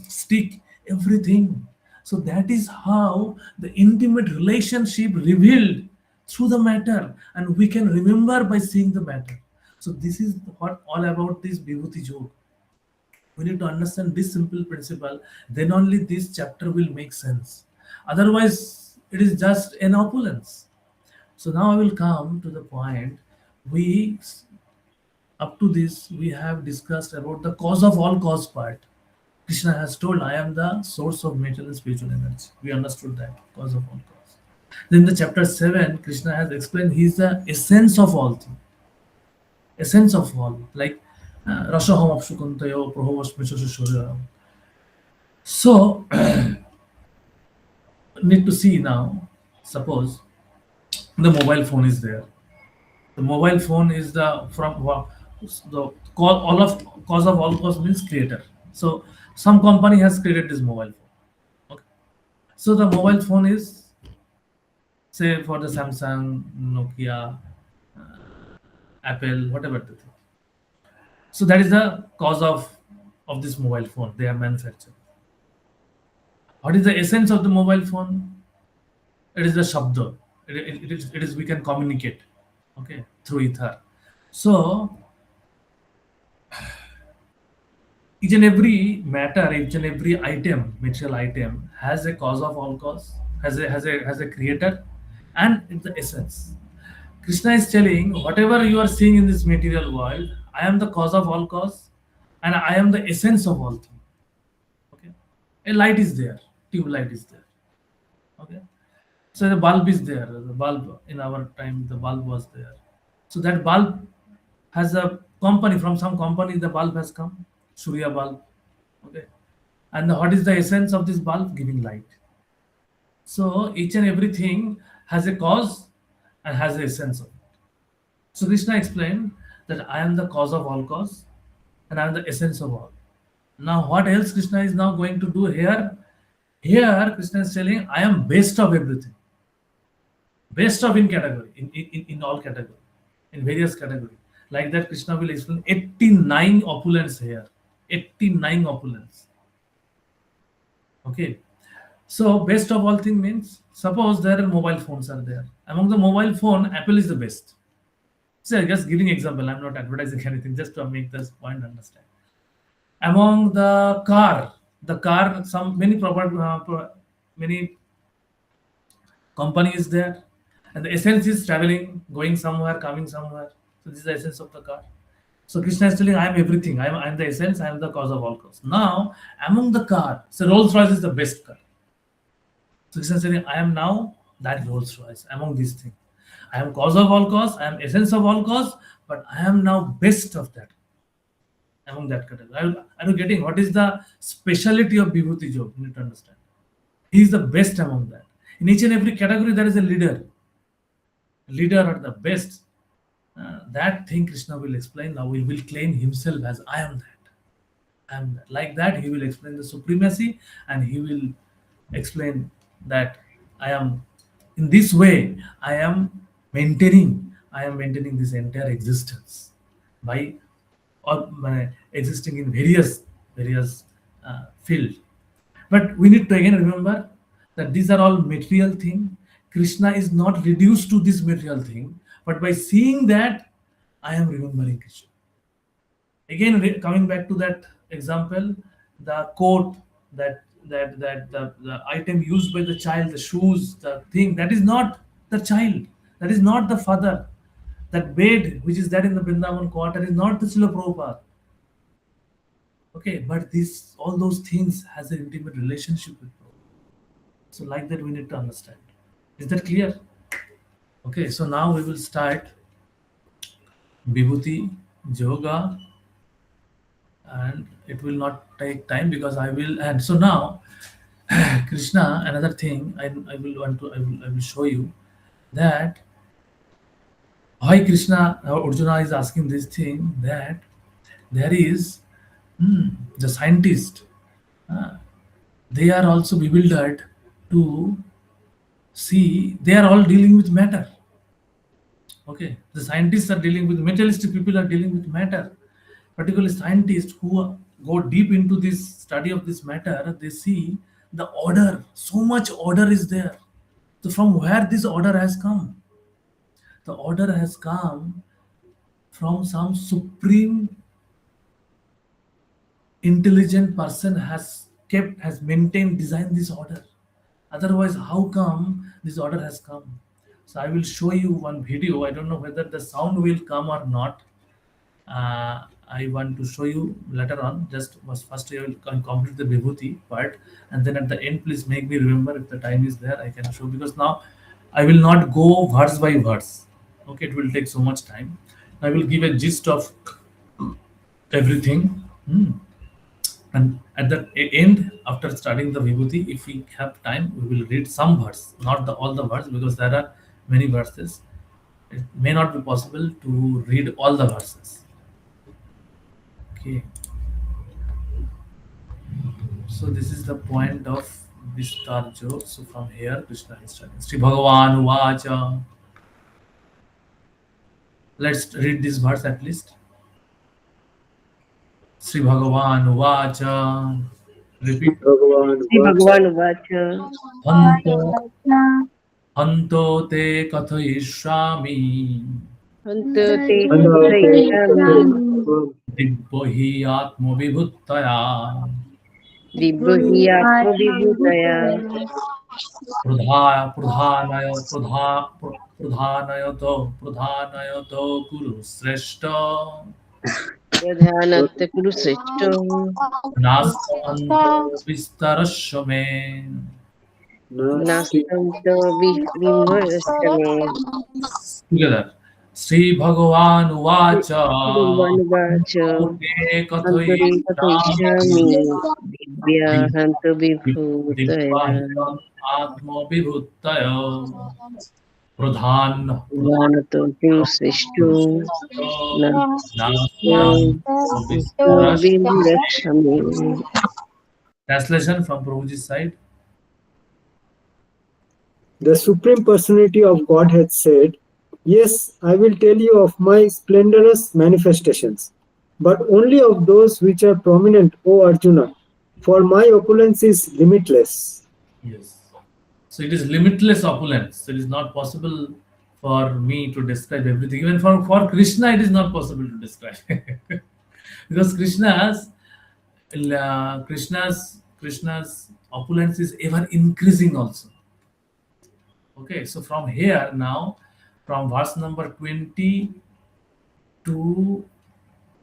stick, everything. So that is how the intimate relationship revealed through the matter, and we can remember by seeing the matter. So this is what all about this Vibhuti Yoga. We need to understand this simple principle, then only this chapter will make sense. Otherwise, it is just an opulence. So now I will come to the point. We up to this we have discussed about the cause of all cause part. Krishna has told, I am the source of material and spiritual energy. We understood that cause of all cause. Then the chapter 7, Krishna has explained he is the essence of all things. essence of all, like Rashaham Apshukuntayo, Prohovashmishoshoyo. So, need to see now, suppose the mobile phone is there. The mobile phone is the from the all of cause of all cause means creator. So some company has created this mobile phone. Okay. So the mobile phone is, say, for the Samsung, Nokia, Apple, whatever the thing. So that is the cause of this mobile phone they have manufactured. What is the essence of the mobile phone? It is the shabda. It is we can communicate, okay, through ether. So each and every matter, each and every item, material item, has a cause of all cause, has a creator, and it's the essence. Krishna is telling, whatever you are seeing in this material world, I am the cause of all cause, and I am the essence of all things. Okay, a light is there, tube light is there. Okay, so the bulb is there. The bulb in our time, the bulb was there. So that bulb has a company, from some company the bulb has come, Surya bulb. Okay, and what is the essence of this bulb? Giving light. So each and everything has a cause and has the essence of it. So Krishna explained that I am the cause of all cause and I am the essence of all. Now what else Krishna is now going to do here? Here Krishna is telling I am best of everything. Best of in category, in all category, in various category. Like that Krishna will explain 89 opulence here. 89 opulence. Okay. So best of all thing means, suppose there are mobile phones are there. Among the mobile phone, Apple is the best. So just giving example, I'm not advertising anything, just to make this point understand. Among the car, some many many company is there, and the essence is traveling, going somewhere, coming somewhere. So this is the essence of the car. So Krishna is telling, I am everything. I am the essence. I am the cause of all cause. Now, among the car, so Rolls Royce is the best car. So Krishna is saying, I am now that Rolls Royce among these things. I am cause of all cause. I am essence of all cause. But I am now best of that among that category. Are you getting what is the speciality of Vibhuti Jog? You need to understand. He is the best among that. In each and every category, there is a leader. Leader or the best. That thing Krishna will explain. Now he will claim himself as I am that. I am that. Like that, he will explain the supremacy and he will explain that I am in this way. I am maintaining this entire existence by existing in various field. But we need to again remember that these are all material thing. Krishna is not reduced to this material thing, but by seeing that, I am remembering Krishna. Again, coming back to that example, the coat, the item used by the child, the shoes, the thing, that is not the child, that is not the father. That bed which is there in the Vrindavan quarter is not the Srila Prabhupada. Okay, but this all those things has an intimate relationship with Prabhupada. So like that we need to understand. Is that clear? Okay, so now we will start Vibhuti Yoga, and it will not take time because I will. And so now, Krishna, another thing I will show you that why Krishna or Arjuna is asking this thing, that there is the scientist. They are also bewildered to see they are all dealing with matter. Okay, the scientists are dealing with materialistic people are dealing with matter. Particularly scientists who go deep into this study of this matter, they see the order. So much order is there. So from where this order has come? The order has come from some supreme intelligent person has maintained, designed this order. Otherwise, how come this order has come? So I will show you one video. I don't know whether the sound will come or not. I want to show you later on. Just first I will complete the Vibhuti part, and then at the end, please make me remember if the time is there. I can show, because now I will not go verse by verse. Okay, it will take so much time. I will give a gist of everything. And at the end, after studying the Vibhuti, if we have time, we will read some verse, not all the verse, because there are many verses. It may not be possible to read all the verses. Okay, so this is the point of Vistarjo. So from here, Krishna is starting. Sri Bhagavan Uvacha. Let's read this verse at least. Sri Bhagavan Uvacha. Repeat. Bhagavan Sri Vacha. Bhagavan Vacha. Hanto, hanto te kathayishyami. Ante Te And Kathayishami. दिग्बहि आत्मविभूतया Vibhuhiyatma Vibhutaya. प्रधा प्रधानय प्रधा प्रधानयतो प्रधानयतो कुरु श्रेष्ठ Pradhanatya Kurusreshta. नास्तान्तो विस्तरस्व may Nasti Nastamta Vimharashame. together Sri Bhagavan Uvacha Bhagavan Vacha. Te Antare Kathayishami Kathayishami. Divya Hanta Vibhutaya. दिग्बह्यम् आत्मविभूतय Pradhan Pradhanato Kurusreshta. नास्तान् Vimharashame. Translation from Prabhuji's side. The Supreme Personality of Godhead said, "Yes, I will tell you of my splendorous manifestations, but only of those which are prominent, O Arjuna, for my opulence is limitless." Yes. So it is limitless opulence. It is not possible for me to describe everything. Even for Krishna, it is not possible to describe. Because Krishna's opulence is ever increasing also. Okay, so from here now, from verse number 20 to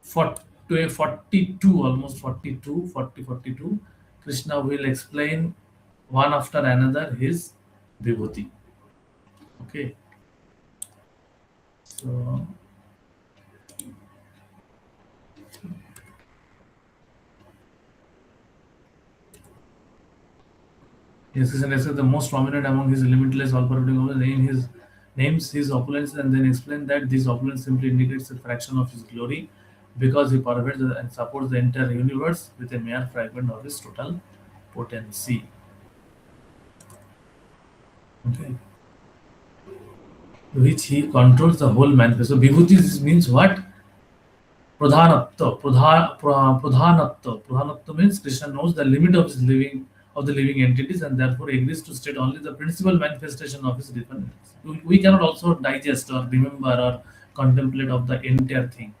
42, almost 42, 40, 42, Krishna will explain one after another his vibhuti. Okay, so yes, Krishna says the most prominent among his limitless all-pervading opulence, names his opulence and then explain that this opulence simply indicates a fraction of his glory because he pervades and supports the entire universe with a mere fragment of his total potency. Okay. Which he controls the whole manifest. So vibhuti means what? Pradhanatva. Pradhanatva means Krishna knows the limit of his living of the living entities and therefore agrees to state only the principal manifestation of his different. We cannot also digest or remember or contemplate of the entire thing.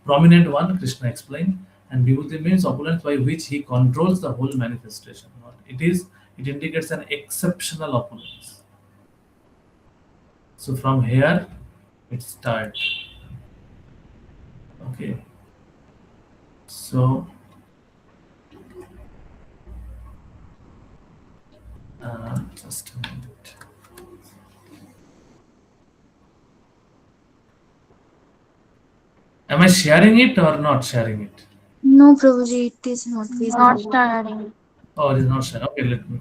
Prominent one, Krishna explained, and vibhuti means opulence by which he controls the whole manifestation. It indicates an exceptional opulence. So from here it starts. Okay. So just a minute. Am I sharing it or not sharing it? No, Prabhuji, it is not visible. Not starting. Oh, it is not sharing. Okay, let me.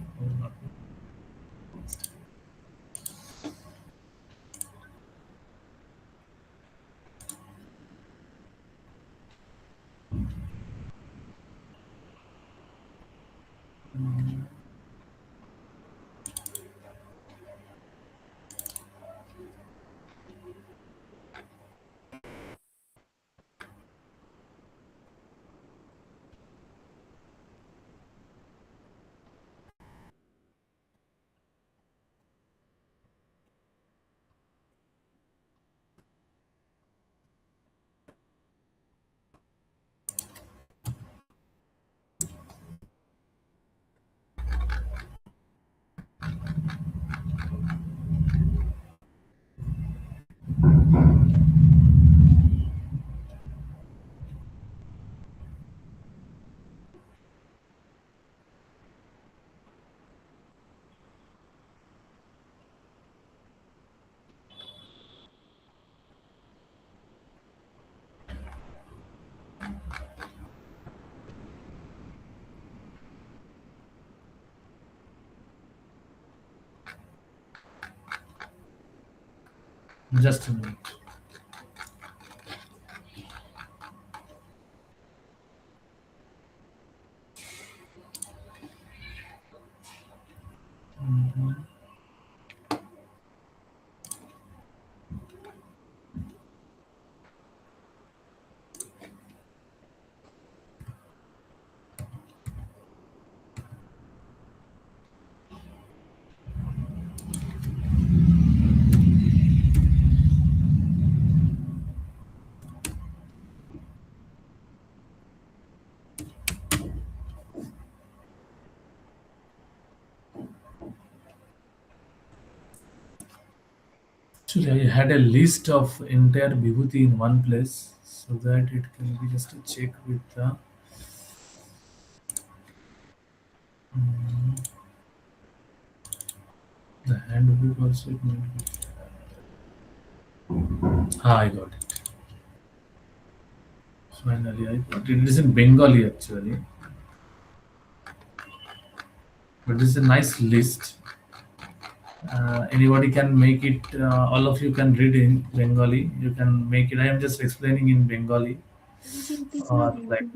Just a minute. Mhm. Actually, I had a list of entire Vibhuti in one place so that it can be just a check with mm, the handbook also. It might be. I got it. Finally, I got it. It is in Bengali actually, but this is a nice list. Anybody can make it. All of you can read in Bengali. You can make it. I am just explaining in Bengali. Like